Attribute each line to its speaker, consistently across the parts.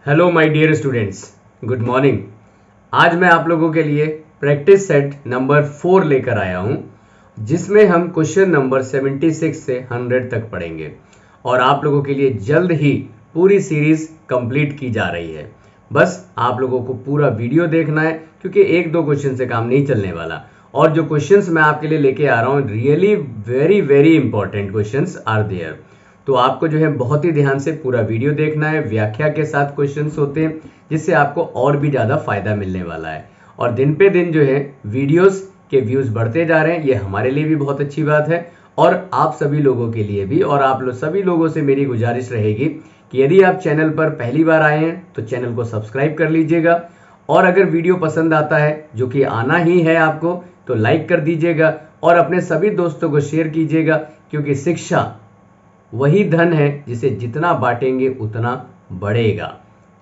Speaker 1: Hello my dear students, good morning. आज मैं आप लोगों के लिए प्रैक्टिस सेट नंबर 4 लेकर आया हूं, जिसमें हम क्वेश्चन नंबर 76 से 100 तक पढ़ेंगे और आप लोगों के लिए जल्द ही पूरी सीरीज कंप्लीट की जा रही है। बस आप लोगों को पूरा वीडियो देखना है, क्योंकि एक दो क्वेश्चन से काम नहीं चलने वाला। और जो क्वेश्चंस मैं आपके लिए लेके आ रहा हूं, really very very important questions are there. तो आपको जो है बहुत ही ध्यान से पूरा वीडियो देखना है। व्याख्या के साथ क्वेश्चंस होते हैं, जिससे आपको और भी ज़्यादा फायदा मिलने वाला है। और दिन पे दिन जो है वीडियोस के व्यूज़ बढ़ते जा रहे हैं, ये हमारे लिए भी बहुत अच्छी बात है और आप सभी लोगों के लिए भी। और आप सभी लोगों से मेरी गुजारिश रहेगी कि यदि आप चैनल पर पहली बार आए हैं तो चैनल को सब्सक्राइब कर लीजिएगा, और अगर वीडियो पसंद आता है, जो कि आना ही है आपको, तो लाइक कर दीजिएगा और अपने सभी दोस्तों को शेयर कीजिएगा, क्योंकि शिक्षा वही धन है जिसे जितना बांटेंगे उतना बढ़ेगा।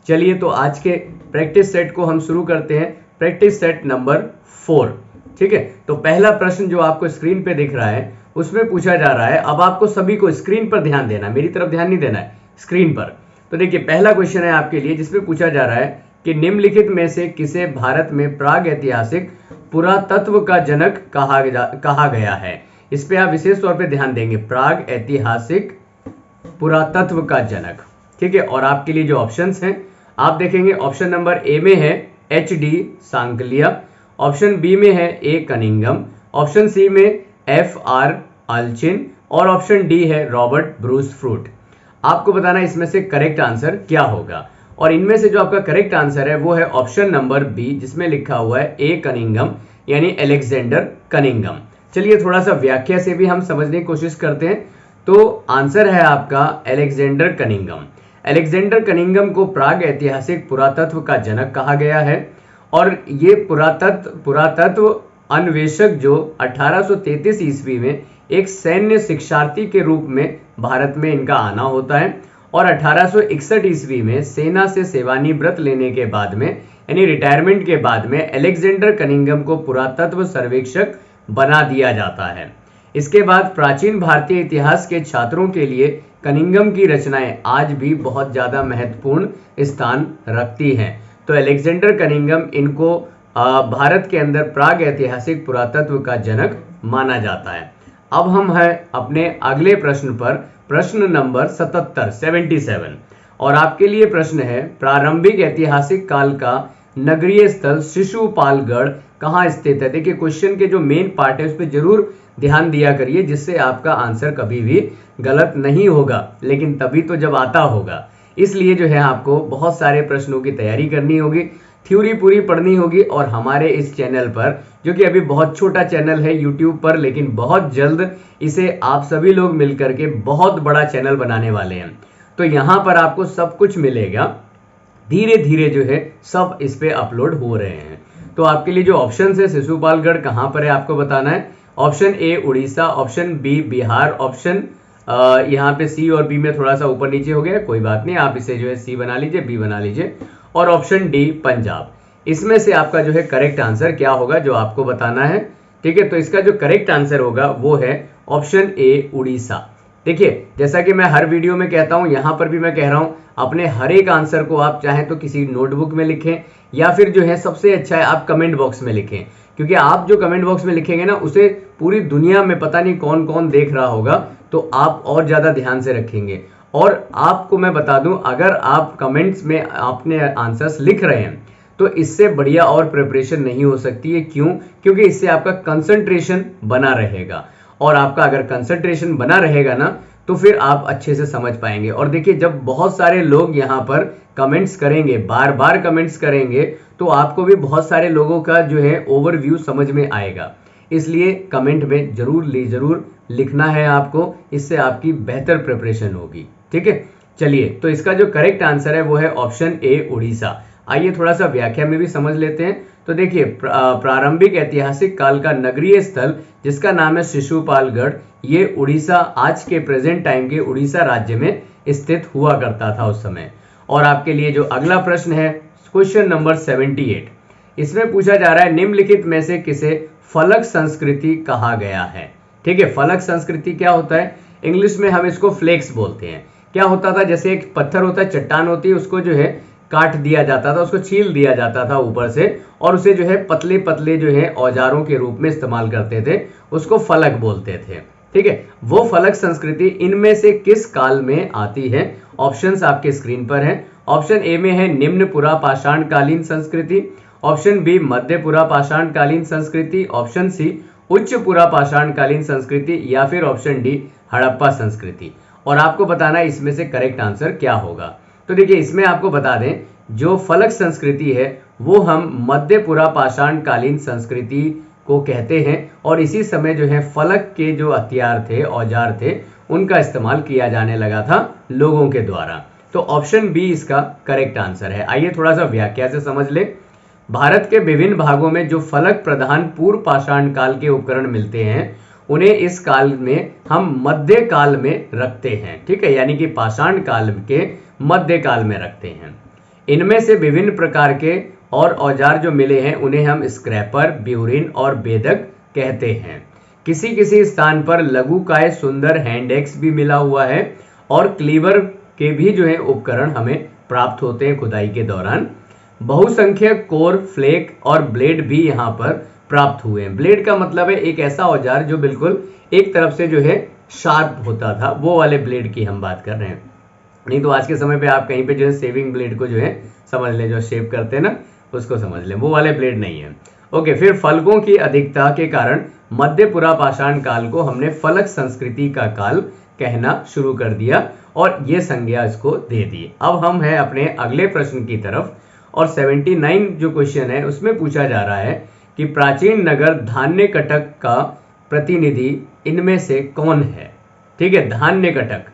Speaker 1: चलिए, तो आज के प्रैक्टिस सेट को हम शुरू करते हैं। प्रैक्टिस सेट नंबर 4, ठीक है। तो पहला प्रश्न जो आपको स्क्रीन पे दिख रहा है, उसमें पूछा जा रहा है। अब आपको सभी को स्क्रीन पर ध्यान देना है, मेरी तरफ ध्यान नहीं देना है, स्क्रीन पर। तो देखिए, पहला क्वेश्चन है आपके लिए, जिसमें पूछा जा रहा है कि निम्नलिखित में से किसे भारत में प्राग ऐतिहासिक पुरातत्व का जनक कहा गया है। इस पे आप विशेष तौर पे ध्यान देंगे, प्राग ऐतिहासिक पुरातत्व का जनक, ठीक है। और आपके लिए जो ऑप्शंस हैं आप देखेंगे, ऑप्शन नंबर ए में है HD सांकलिया, ऑप्शन बी में है A कनिंगम, ऑप्शन सी में FR अल्चिन और ऑप्शन डी है रॉबर्ट ब्रूस फ्रूट। आपको बताना इसमें से करेक्ट आंसर क्या होगा। और इनमें से जो आपका करेक्ट आंसर है वो है ऑप्शन नंबर बी, जिसमें लिखा हुआ है A कनिंगम, यानी अलेक्जेंडर कनिंगम। चलिए, थोड़ा सा व्याख्या से भी हम समझने की कोशिश करते हैं। तो आंसर है आपका अलेक्जेंडर कनिंगम। अलेक्जेंडर कनिंगम को प्राग ऐतिहासिक पुरातत्व का जनक कहा गया है। और ये पुरातत्व अन्वेषक जो 1833 ईस्वी में एक सैन्य शिक्षार्थी के रूप में भारत में इनका आना होता है, और 1861 ईस्वी में सेना से सेवानिवृत्त लेने के बाद में, यानी रिटायरमेंट के बाद में, अलेक्जेंडर कनिंगम को पुरातत्व सर्वेक्षक बना दिया जाता है। इसके बाद प्राचीन भारतीय इतिहास के छात्रों के लिए कनिंगम की रचनाएं आज भी बहुत ज्यादा महत्वपूर्ण स्थान रखती हैं। तो अलेक्जेंडर कनिंगम, इनको भारत के अंदर प्राग ऐतिहासिक पुरातत्व का जनक माना जाता है। अब हम हैं अपने अगले प्रश्न पर, प्रश्न नंबर 77। और आपके लिए प्रश्न है, प्रारंभिक ऐतिहासिक काल का नगरीय स्थल शिशुपालगढ़ कहाँ स्थित है। देखिए, क्वेश्चन के जो मेन पार्ट है उस पर जरूर ध्यान दिया करिए, जिससे आपका आंसर कभी भी गलत नहीं होगा, लेकिन तभी तो जब आता होगा। इसलिए जो है आपको बहुत सारे प्रश्नों की तैयारी करनी होगी, थ्योरी पूरी पढ़नी होगी। और हमारे इस चैनल पर, जो कि अभी बहुत छोटा चैनल है यूट्यूब पर, लेकिन बहुत जल्द इसे आप सभी लोग मिलकर के बहुत बड़ा चैनल बनाने वाले हैं। तो यहाँ पर आपको सब कुछ मिलेगा, धीरे धीरे जो है सब इस पे अपलोड हो रहे हैं। तो आपके लिए जो ऑप्शन है, शिशुपालगढ़ कहाँ पर है आपको बताना है। Option A Orissa, option B Bihar, option यहाँ पे सी और बी में थोड़ा सा ऊपर नीचे हो गया, कोई बात नहीं, आप इसे जो है सी बना लीजिए, बी बना लीजिए, और ऑप्शन डी पंजाब। इसमें से आपका जो है करेक्ट आंसर क्या होगा, जो आपको बताना है, ठीक है। तो इसका जो करेक्ट आंसर होगा वो है ऑप्शन ए उड़ीसा। देखिए, जैसा कि मैं हर वीडियो में कहता हूं, यहां पर भी मैं कह रहा हूं, अपने हर एक आंसर को आप चाहें तो किसी नोटबुक में लिखें, या फिर जो है सबसे अच्छा है आप कमेंट बॉक्स में लिखें, क्योंकि आप जो कमेंट बॉक्स में लिखेंगे ना, उसे पूरी दुनिया में पता नहीं कौन कौन देख रहा होगा, तो आप और ज्यादा ध्यान से रखेंगे। और आपको मैं बता दूं, अगर आप कमेंट्स में अपने आंसर्स लिख रहे हैं तो इससे बढ़िया और प्रिपरेशन नहीं हो सकती है। क्यों? क्योंकि इससे आपका कंसंट्रेशन बना रहेगा, और आपका अगर कंसंट्रेशन बना रहेगा ना, तो फिर आप अच्छे से समझ पाएंगे। और देखिए, जब बहुत सारे लोग यहाँ पर कमेंट्स करेंगे, बार बार कमेंट्स करेंगे, तो आपको भी बहुत सारे लोगों का जो है ओवरव्यू समझ में आएगा। इसलिए कमेंट में जरूर लिखना है आपको, इससे आपकी बेहतर प्रिपरेशन होगी, ठीक है। चलिए, तो इसका जो करेक्ट आंसर है वो है ऑप्शन ए उड़ीसा। आइए थोड़ा सा व्याख्या में भी समझ लेते हैं। तो देखिए, प्रारंभिक ऐतिहासिक काल का नगरीय स्थल जिसका नाम है शिशुपालगढ़, ये उड़ीसा, आज के प्रेजेंट टाइम के उड़ीसा राज्य में स्थित हुआ करता था उस समय। और आपके लिए जो अगला प्रश्न है, क्वेश्चन नंबर 78, इसमें पूछा जा रहा है, निम्नलिखित में से किसे फलक संस्कृति कहा गया है। ठीक है, फलक संस्कृति क्या होता है, इंग्लिश में हम इसको फ्लेक्स बोलते हैं। क्या होता था, जैसे एक पत्थर होता है, चट्टान होती है, उसको जो है काट दिया जाता था, उसको छील दिया जाता था ऊपर से, और उसे जो है पतले पतले जो है औजारों के रूप में इस्तेमाल करते थे, उसको फलक बोलते थे। ठीक है, वो फलक संस्कृति इनमें से किस काल में आती है? ऑप्शंस आपके स्क्रीन पर हैं। ऑप्शन ए में है निम्न पुरा पाषाण कालीन संस्कृति, ऑप्शन बी मध्य पुरा पाषाण कालीन संस्कृति, ऑप्शन सी उच्च पुरा पाषाण कालीन संस्कृति, या फिर ऑप्शन डी हड़प्पा संस्कृति। और आपको बताना है इसमें से करेक्ट आंसर क्या होगा। तो देखिए, इसमें आपको बता दें, जो फलक संस्कृति है वो हम मध्य पुरा पाषाण कालीन संस्कृति को कहते हैं, और इसी समय जो है फलक के जो हथियार थे, औजार थे, उनका इस्तेमाल किया जाने लगा था लोगों के द्वारा। तो ऑप्शन बी इसका करेक्ट आंसर है। आइए थोड़ा सा व्याख्या से समझ ले। भारत के विभिन्न भागों में जो फलक प्रधान पूर्व पाषाण काल के उपकरण मिलते हैं, उन्हें इस काल में हम मध्य काल में रखते हैं। ठीक है, यानी कि पाषाण काल के मध्य काल में रखते हैं। इनमें से विभिन्न प्रकार के और औजार जो मिले हैं उन्हें हम स्क्रैपर, ब्यूरिन और बेदक कहते हैं। किसी किसी स्थान पर लघुकाय सुंदर हैंड एक्स भी मिला हुआ है, और क्लीवर के भी जो है उपकरण हमें प्राप्त होते हैं खुदाई के दौरान। बहुसंख्यक कोर, फ्लेक और ब्लेड भी यहाँ पर प्राप्त हुए हैं। ब्लेड का मतलब है एक ऐसा औजार जो बिल्कुल एक तरफ से जो है शार्प होता था, वो वाले ब्लेड की हम बात कर रहे हैं। नहीं तो आज के समय पे आप कहीं पे जो है सेविंग ब्लेड को जो है समझ लें, जो शेप करते हैं ना, उसको समझ लें, वो वाले ब्लेड नहीं है। ओके, फिर फलकों की अधिकता के कारण मध्य पुरा पाषाण काल को हमने फलक संस्कृति का काल कहना शुरू कर दिया, और ये संज्ञा इसको दे दी। अब हम हैं अपने अगले प्रश्न की तरफ, और 79 जो क्वेश्चन है उसमें पूछा जा रहा है कि प्राचीन नगर धान्य कटक का प्रतिनिधि इनमें से कौन है? ठीक है, धान्य कटक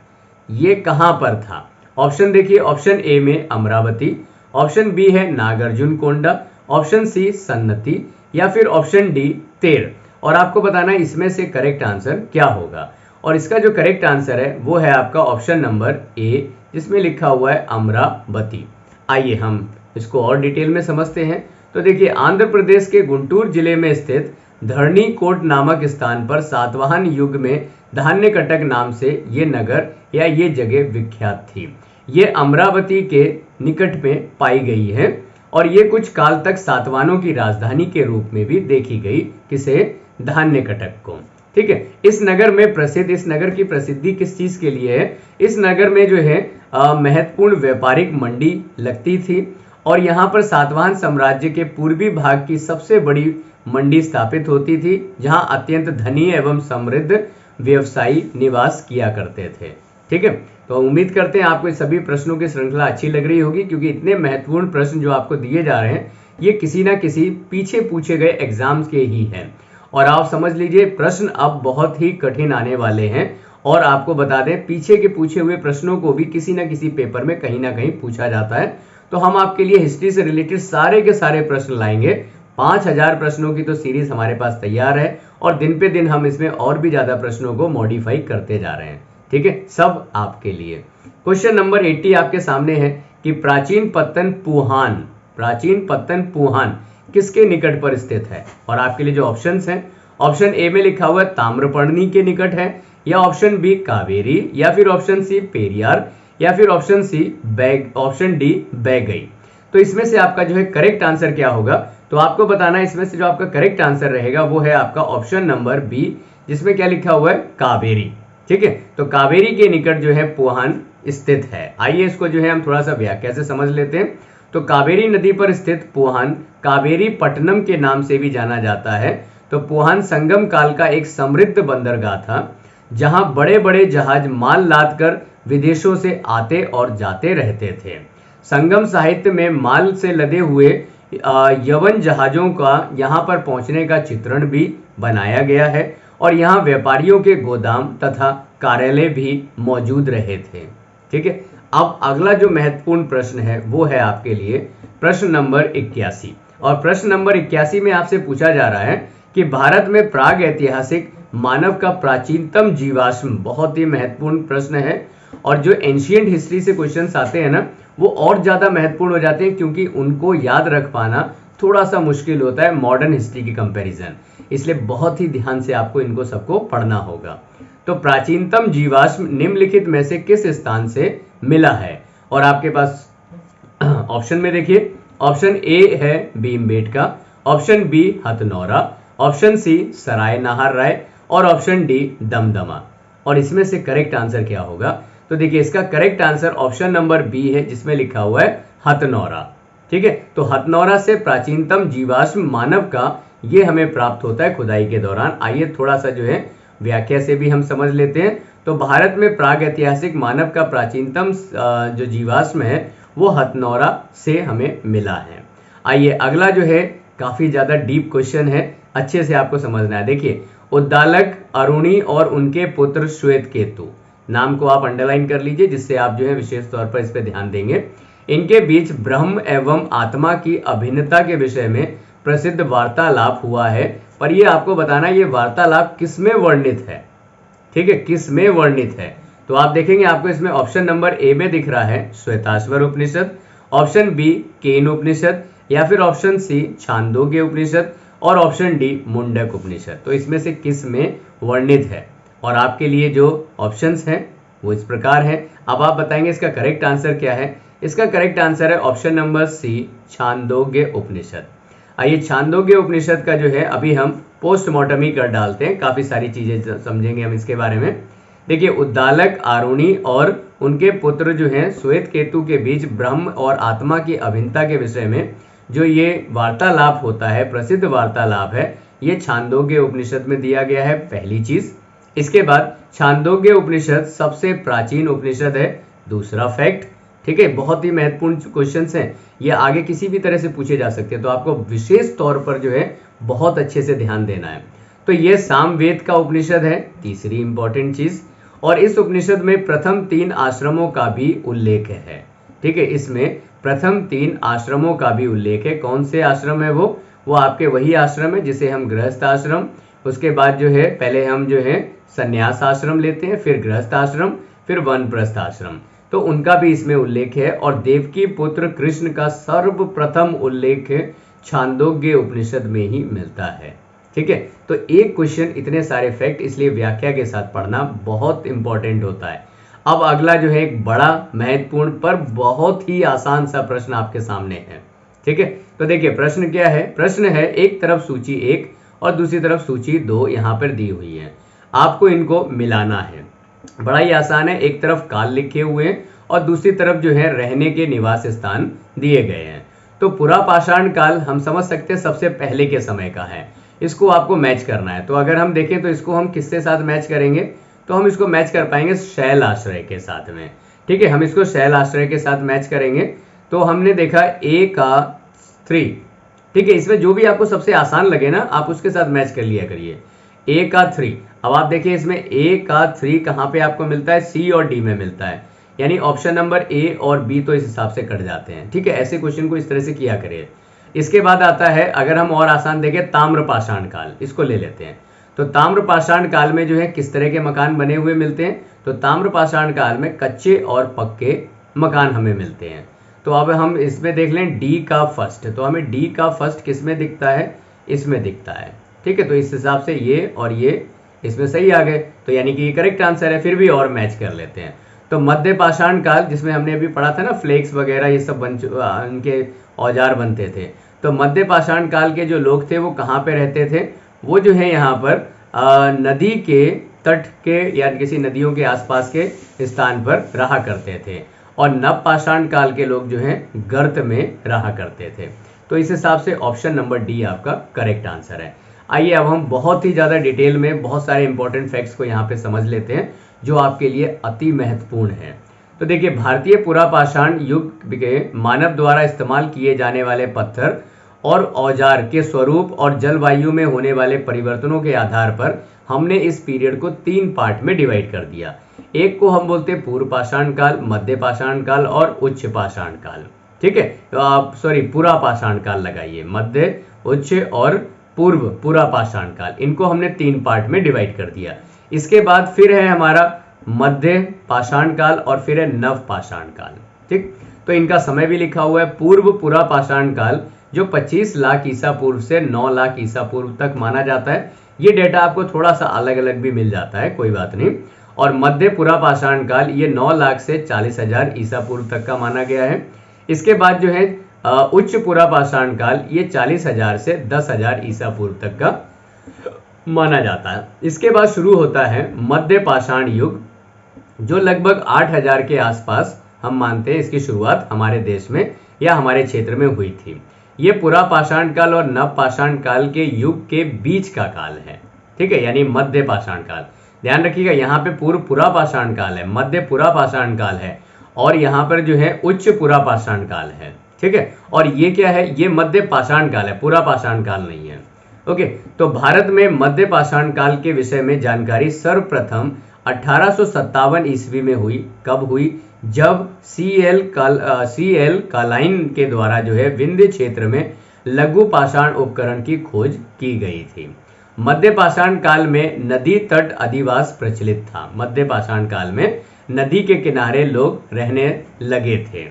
Speaker 1: ये कहां पर था? ऑप्शन देखिए, ऑप्शन ए में अमरावती, ऑप्शन बी है नागार्जुन कोंडा, ऑप्शन सी सन्नति, या फिर ऑप्शन डी तेर। और आपको बताना है इसमें से करेक्ट आंसर क्या होगा। और इसका जो करेक्ट आंसर है वो है आपका ऑप्शन नंबर ए, जिसमें लिखा हुआ है अमरावती। आइए हम इसको और डिटेल में समझते हैं। तो देखिए, आंध्र प्रदेश के गुंटूर जिले में स्थित धरणी कोट नामक स्थान पर सातवाहन युग में धान्य कटक नाम से ये नगर या ये जगह विख्यात थी। ये अमरावती के निकट में पाई गई है, और ये कुछ काल तक सातवाहनों की राजधानी के रूप में भी देखी गई। किसे? धान्य कटक को। ठीक है, इस नगर की प्रसिद्धि किस चीज के लिए है? इस नगर में जो है महत्वपूर्ण व्यापारिक मंडी लगती थी, और यहाँ पर सातवाहन साम्राज्य के पूर्वी भाग की सबसे बड़ी मंडी स्थापित होती थी, जहाँ अत्यंत धनी एवं समृद्ध व्यवसायी निवास किया करते थे। ठीक है, तो उम्मीद करते हैं आपको सभी प्रश्नों की श्रृंखला अच्छी लग रही होगी, क्योंकि इतने महत्वपूर्ण प्रश्न जो आपको दिए जा रहे हैं ये किसी ना किसी पीछे पूछे गए एग्जाम्स के ही हैं। और आप समझ लीजिए, प्रश्न अब बहुत ही कठिन आने वाले हैं, और आपको बता दें पीछे के पूछे हुए प्रश्नों को भी किसी ना किसी पेपर में कहीं ना कहीं पूछा जाता है। तो हम आपके लिए हिस्ट्री से रिलेटेड सारे के सारे प्रश्न लाएंगे। 5000 प्रश्नों की तो सीरीज हमारे पास तैयार है, और दिन पे दिन हम इसमें और भी ज्यादा प्रश्नों को मॉडिफाई करते जा रहे हैं। ठीक है, सब आपके लिए। क्वेश्चन नंबर 80 आपके सामने है कि प्राचीन पत्तन पुहान किसके निकट पर स्थित है? और आपके लिए जो ऑप्शंस हैं, ऑप्शन ए में लिखा हुआ ताम्रपर्णी के निकट है, या ऑप्शन बी कावेरी, या फिर ऑप्शन सी पेरियार, या फिर ऑप्शन डी बैगई। तो इसमें से आपका जो है करेक्ट आंसर क्या होगा? तो आपको बताना है इसमें से जो आपका करेक्ट आंसर रहेगा वो है आपका ऑप्शन नंबर बी, जिसमें क्या लिखा हुआ है? कावेरी। ठीक है, तो कावेरी के निकट जो है पुहान स्थित है। आइए इसको जो है हम थोड़ा सा व्याख्या से समझ लेते हैं। तो कावेरी नदी पर स्थित पुहान कावेरी पट्टनम के नाम से भी जाना जाता है। तो पुहान संगम काल का एक समृद्ध बंदरगाह था, जहां बड़े बड़े जहाज माल लाद कर विदेशों से आते और जाते रहते थे। संगम साहित्य में माल से लदे हुए यवन जहाजों का यहां पर पहुंचने का चित्रण भी बनाया गया है, और यहां व्यापारियों के गोदाम तथा कार्यालय भी मौजूद रहे थे। ठीक है, अब अगला जो महत्वपूर्ण प्रश्न है वो है आपके लिए प्रश्न नंबर 81। और प्रश्न नंबर 81 में आपसे पूछा जा रहा है कि भारत में प्राग ऐतिहासिक मानव का प्राचीनतम जीवाश्म, बहुत ही महत्वपूर्ण प्रश्न है। और जो एंशिएंट हिस्ट्री से क्वेश्चंस आते हैं ना, वो और ज्यादा महत्वपूर्ण हो जाते हैं, क्योंकि उनको याद रख पाना थोड़ा सा मुश्किल होता है मॉडर्न हिस्ट्री की कंपैरिजन। इसलिए बहुत ही ध्यान से आपको इनको सबको पढ़ना होगा। तो प्राचीनतम जीवाश्म निम्नलिखित में से किस स्थान से मिला है? और आपके पास ऑप्शन में देखिए, ऑप्शन ए है Bhimbetka, option B Hathnora, option C Sarai Nahar Rai और ऑप्शन डी दमदमा। और इसमें से करेक्ट आंसर क्या होगा? तो देखिए इसका correct answer option number B है, जिसमें लिखा हुआ है हथनौरा। ठीक है, तो हथनौरा से प्राचीनतम जीवाश्म मानव का ये हमें प्राप्त होता है खुदाई के दौरान। आइए थोड़ा सा जो है व्याख्या से भी हम समझ लेते हैं। तो भारत में प्राग ऐतिहासिक मानव का प्राचीनतम जो जीवाश्म है वो हथनौरा से हमें मिला है। आइए अगला जो है काफी ज्यादा डीप क्वेश्चन है, अच्छे से आपको समझना है। देखिए उद्दालक अरुणी और उनके पुत्र श्वेत केतु, नाम को आप अंडरलाइन कर लीजिए जिससे आप जो है विशेष तौर पर इस पर ध्यान देंगे। इनके बीच ब्रह्म एवं आत्मा की अभिन्नता के विषय में प्रसिद्ध वार्तालाप हुआ है, पर यह आपको बताना है ये वार्तालाप किसमें वर्णित है। ठीक है, किसमें वर्णित है? तो आप देखेंगे आपको इसमें ऑप्शन नंबर ए में दिख रहा है श्वेताश्वर उपनिषद, ऑप्शन बी केन उपनिषद, या फिर ऑप्शन सी छांदोग्य उपनिषद और ऑप्शन डी मुंडक उपनिषद। तो इसमें से किस में वर्णित है? और आपके लिए जो ऑप्शंस हैं वो इस प्रकार हैं। अब आप बताएंगे इसका करेक्ट आंसर क्या है। इसका करेक्ट आंसर है ऑप्शन नंबर सी छांदोग्य उपनिषद। आइए छांदोग्य उपनिषद का जो है अभी हम पोस्टमार्टम ही कर डालते हैं, काफी सारी चीजें समझेंगे हम इसके बारे में। देखिए उद्दालक आरुणी और उनके पुत्र जो हैं श्वेत केतु के बीच ब्रह्म और आत्मा की अभिन्नता के विषय में जो ये वार्तालाप होता है, प्रसिद्ध वार्तालाप है, ये छांदोग्य उपनिषद में दिया गया है, पहली चीज। इसके बाद छांदोग्य उपनिषद सबसे प्राचीन उपनिषद है, दूसरा फैक्ट। ठीक है, बहुत ही महत्वपूर्ण क्वेश्चंस हैं, ये आगे किसी भी तरह से पूछे जा सकते हैं, तो आपको विशेष तौर पर जो है बहुत अच्छे से ध्यान देना है। तो ये सामवेद का उपनिषद है, तीसरी इंपॉर्टेंट चीज। और इस उपनिषद में प्रथम 3 आश्रमों का भी उल्लेख है। ठीक है, इसमें प्रथम 3 आश्रमों का भी उल्लेख है। कौन से आश्रम है वो आपके वही आश्रम है जिसे हम गृहस्थ आश्रम, उसके बाद जो है पहले हम जो है संन्यास आश्रम लेते हैं, फिर गृहस्थ आश्रम, फिर वानप्रस्थ आश्रम, तो उनका भी इसमें उल्लेख है। और देवकी पुत्र कृष्ण का सर्वप्रथम उल्लेख छांदोग्य उपनिषद में ही मिलता है। ठीक है, तो एक क्वेश्चन इतने सारे फैक्ट, इसलिए व्याख्या के साथ पढ़ना बहुत इंपॉर्टेंट होता है। अब अगला जो है एक बड़ा महत्वपूर्ण पर बहुत ही आसान सा प्रश्न आपके सामने है। ठीक है, तो देखिए प्रश्न क्या है। प्रश्न है एक तरफ सूची 1 और दूसरी तरफ सूची 2 यहाँ पर दी हुई है, आपको इनको मिलाना है। बड़ा ही आसान है, एक तरफ काल लिखे हुए हैं और दूसरी तरफ जो है रहने के निवास स्थान दिए गए हैं। तो पुरा पाषाण काल हम समझ सकते हैं सबसे पहले के समय का है, इसको आपको मैच करना है। तो अगर हम देखें तो इसको हम किसके साथ मैच करेंगे, तो हम इसको मैच कर पाएंगे शैल आश्रय के साथ में। ठीक है, हम इसको शैल आश्रय के साथ मैच करेंगे। तो हमने देखा ए का 3, ठीक है, इसमें जो भी आपको सबसे आसान लगे ना आप उसके साथ मैच कर लिया करिए। ए का 3, अब आप देखिए इसमें ए का 3 कहाँ पे आपको मिलता है, सी और डी में मिलता है, यानी ऑप्शन नंबर ए और बी तो इस हिसाब से कट जाते हैं। ठीक है, ऐसे क्वेश्चन को इस तरह से किया करिए। इसके बाद आता है, अगर हम और आसान देखें, ताम्र पाषाण काल, इसको ले लेते हैं। तो ताम्र पाषाण काल में जो है किस तरह के मकान बने हुए मिलते हैं, तो ताम्र पाषाण काल में कच्चे और पक्के मकान हमें मिलते हैं। तो अब हम इसमें देख लें डी का फर्स्ट, तो हमें डी का फर्स्ट किस में दिखता है, इसमें दिखता है। ठीक है, तो इस हिसाब से ये और ये इसमें सही आ गए, तो यानी कि ये करेक्ट आंसर है। फिर भी और मैच कर लेते हैं। तो मध्य पाषाण काल, जिसमें हमने अभी पढ़ा था ना फ्लेक्स वगैरह ये सब उनके औजार बनते थे, तो मध्य पाषाण काल के जो लोग थे वो कहाँ पे रहते थे, वो जो है यहाँ पर नदी के तट के या किसी नदियों के आसपास के स्थान पर रहा करते थे। और नव पाषाण काल के लोग जो हैं गर्त में रहा करते थे। तो इस हिसाब से ऑप्शन नंबर डी आपका करेक्ट आंसर है। आइए अब हम बहुत ही ज़्यादा डिटेल में बहुत सारे इंपॉर्टेंट फैक्ट्स को यहाँ पे समझ लेते हैं जो आपके लिए अति महत्वपूर्ण है। तो देखिए भारतीय पुरापाषाण युग के मानव द्वारा इस्तेमाल किए जाने वाले पत्थर और औजार के स्वरूप और जलवायु में होने वाले परिवर्तनों के आधार पर हमने इस पीरियड को 3 पार्ट में डिवाइड कर दिया। एक को हम बोलते हैं पूर्व पाषाण काल, मध्य पाषाण काल और उच्च पाषाण काल। ठीक है, तो आप पुरा पाषाण काल लगाइए, मध्य, उच्च और पूर्व पुरा पाषाण काल, इनको हमने 3 पार्ट में डिवाइड कर दिया। इसके बाद फिर है हमारा मध्य पाषाण काल और फिर है नव पाषाण काल। ठीक, तो इनका समय भी लिखा हुआ है। पूर्व पुरा पाषाण काल जो 25 लाख ईसा पूर्व से 9 लाख ईसा पूर्व तक माना जाता है। ये डेटा आपको थोड़ा सा अलग अलग भी मिल जाता है, कोई बात नहीं। और मध्य पुरा पाषाण काल ये 9 लाख से 40,000 ईसा पूर्व तक का माना गया है। इसके बाद जो है उच्च पुरा पाषाण काल, ये 40,000 से 10,000 ईसा पूर्व तक का माना जाता है। इसके बाद शुरू होता है मध्य पाषाण युग, जो लगभग 8,000 के आसपास हम मानते हैं इसकी शुरुआत हमारे देश में या हमारे क्षेत्र में हुई थी। ये पुरा पाषाण काल और नव पाषाण काल के युग के बीच का काल है, ठीक है, यानी मध्य पाषाण काल। ध्यान रखिएगा, यहाँ पे पूर्व पुरा पाषाण काल है, मध्य पुरा पाषाण काल है और यहाँ पर जो है उच्च पुरा पाषाण काल है, ठीक है। और ये क्या है, ये मध्य पाषाण काल है, पुरा पाषाण काल नहीं है। ओके, तो भारत में मध्य पाषाण काल के विषय में जानकारी सर्वप्रथम 1857 ईस्वी में हुई। कब हुई? जब CL कालाइन के द्वारा जो है विंध्य क्षेत्र में लघु पाषाण उपकरण की खोज की गई थी। मध्य पाषाण काल में नदी तट अधिवास प्रचलित था। मध्य पाषाण काल में नदी के किनारे लोग रहने लगे थे।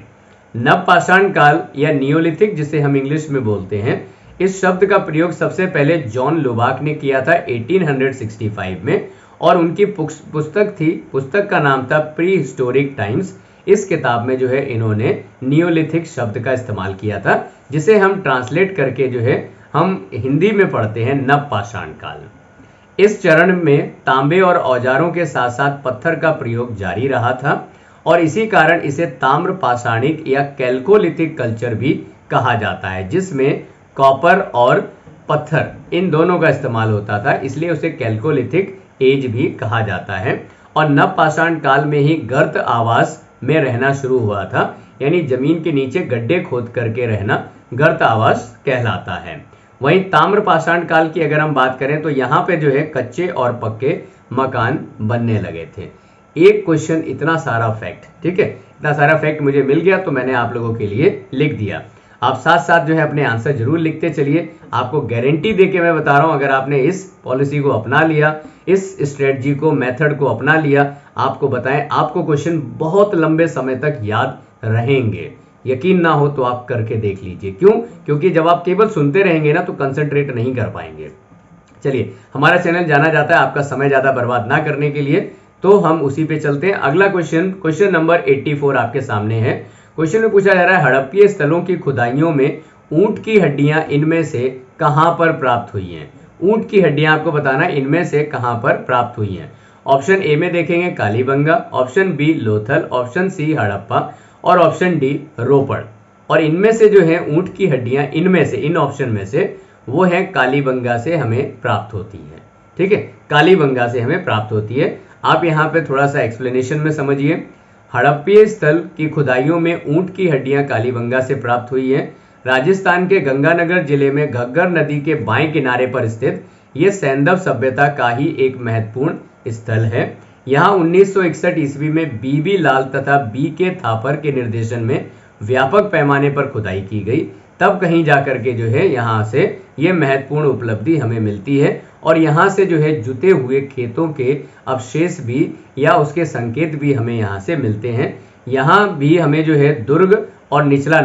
Speaker 1: नव पाषाण काल या नियोलिथिक जिसे हम इंग्लिश में बोलते हैं, इस शब्द का प्रयोग सबसे पहले जॉन लुबाक ने किया था 1865 में और उनकी पुस्तक का नाम था प्री हिस्टोरिक टाइम्स। इस किताब में जो है इन्होंने नियोलिथिक शब्द का इस्तेमाल किया था, जिसे हम ट्रांसलेट करके जो है हम हिंदी में पढ़ते हैं नव पाषाण काल। इस चरण में तांबे और औजारों के साथ साथ पत्थर का प्रयोग जारी रहा था और इसी कारण इसे ताम्र पाषाणिक या कैल्कोलिथिक कल्चर भी कहा जाता है, जिसमें कॉपर और पत्थर इन दोनों का इस्तेमाल होता था, इसलिए उसे कैल्कोलिथिक एज भी कहा जाता है। और नव पाषाण काल में ही गर्त आवास में रहना शुरू हुआ था, यानी जमीन के नीचे गड्ढे खोद करके रहना गर्त आवास कहलाता है। वहीं ताम्र पाषाण काल की अगर हम बात करें तो यहाँ पे जो है कच्चे और पक्के मकान बनने लगे थे। एक क्वेश्चन, इतना सारा फैक्ट, ठीक है, इतना सारा फैक्ट मुझे मिल गया तो मैंने आप लोगों के लिए लिख दिया। आप साथ साथ जो है अपने आंसर जरूर लिखते चलिए। आपको गारंटी देके मैं बता रहा हूं, अगर आपने इस पॉलिसी को अपना लिया, इस स्ट्रेटजी को, मेथड को अपना लिया, आपको बताएं आपको क्वेश्चन बहुत लंबे समय तक याद रहेंगे। यकीन ना हो तो आप करके देख लीजिए। क्यों? क्योंकि जब आप केवल सुनते रहेंगे ना तो कंसंट्रेट नहीं कर पाएंगे। चलिए, हमारा चैनल जाना जाता है आपका समय ज्यादा बर्बाद ना करने के लिए, तो हम उसी पे चलते हैं। अगला क्वेश्चन नंबर 84 आपके सामने है। क्वेश्चन में पूछा जा रहा है, हड़प्पीय स्थलों की खुदाइयों में ऊंट की हड्डियां इनमें से कहां पर प्राप्त हुई हैं? ऊंट की हड्डियां आपको बताना है इनमें से कहां पर प्राप्त हुई हैं। ऑप्शन ए में देखेंगे Kalibangan, option B Lothal, option C Harappa और ऑप्शन डी रोपड़। और इनमें से जो है ऊंट की हड्डियां, इनमें से, इन ऑप्शन में से वो है कालीबंगा से हमें प्राप्त होती है, ठीक है, कालीबंगा से हमें प्राप्त होती है। आप यहाँ पे थोड़ा सा एक्सप्लेनेशन में समझिए। हड़प्पीय स्थल की खुदाइयों में ऊंट की हड्डियां कालीबंगा से प्राप्त हुई हैं। राजस्थान के गंगानगर जिले में घग्गर नदी के बाएं किनारे पर स्थित ये सैंधव सभ्यता का ही एक महत्वपूर्ण स्थल है। यहाँ 1961 ईस्वी में बीबी लाल तथा बी के थापर के निर्देशन में व्यापक पैमाने पर खुदाई की गई। तब कहीं जाकर के जो है यहाँ से ये महत्वपूर्ण उपलब्धि हमें मिलती है और यहाँ से जो है जुते हुए खेतों के अवशेष भी या उसके संकेत भी हमें यहाँ से मिलते हैं। यहाँ भी हमें जो है दुर्ग और निचला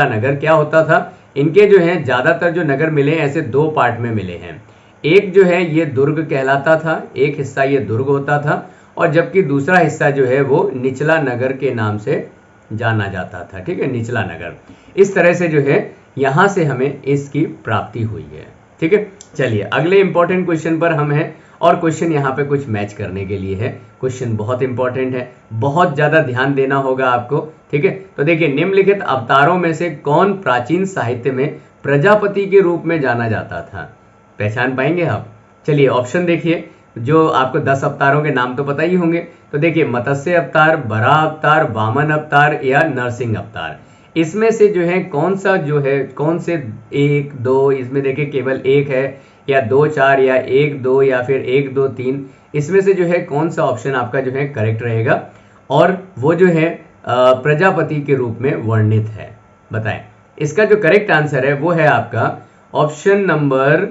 Speaker 1: नगर क्या होता था, इनके जो है ज्यादातर जो नगर मिले ऐसे दो पार्ट में मिले हैं। एक जो है ये दुर्ग कहलाता था, एक हिस्सा ये दुर्ग होता था और जबकि दूसरा हिस्सा जो है वो निचला नगर के नाम से जाना जाता था, ठीक है, निचला नगर। इस तरह से जो है यहाँ से हमें इसकी प्राप्ति हुई है, ठीक है। चलिए अगले इंपॉर्टेंट क्वेश्चन पर हम हैं और क्वेश्चन यहाँ पे कुछ मैच करने के लिए है। क्वेश्चन बहुत इंपॉर्टेंट है, बहुत ज्यादा ध्यान देना होगा आपको, ठीक है। तो देखिए, निम्नलिखित अवतारों में से कौन प्राचीन साहित्य में प्रजापति के रूप में जाना जाता था? पहचान पाएंगे आप? चलिए ऑप्शन देखिए, जो आपको 10 अवतारों के नाम तो पता ही होंगे। तो देखिए, मत्स्य अवतार, बराह अवतार, वामन अवतार या नरसिंह अवतार। इसमें से जो है कौन सा जो है, कौन से 1 2, इसमें देखिए केवल एक है या 2 4 या 1 2 या फिर 1 2 3, इसमें से जो है कौन सा ऑप्शन आपका जो है करेक्ट रहेगा और वो जो है प्रजापति के रूप में वर्णित है? बताएं। इसका जो करेक्ट आंसर है वो है आपका ऑप्शन नंबर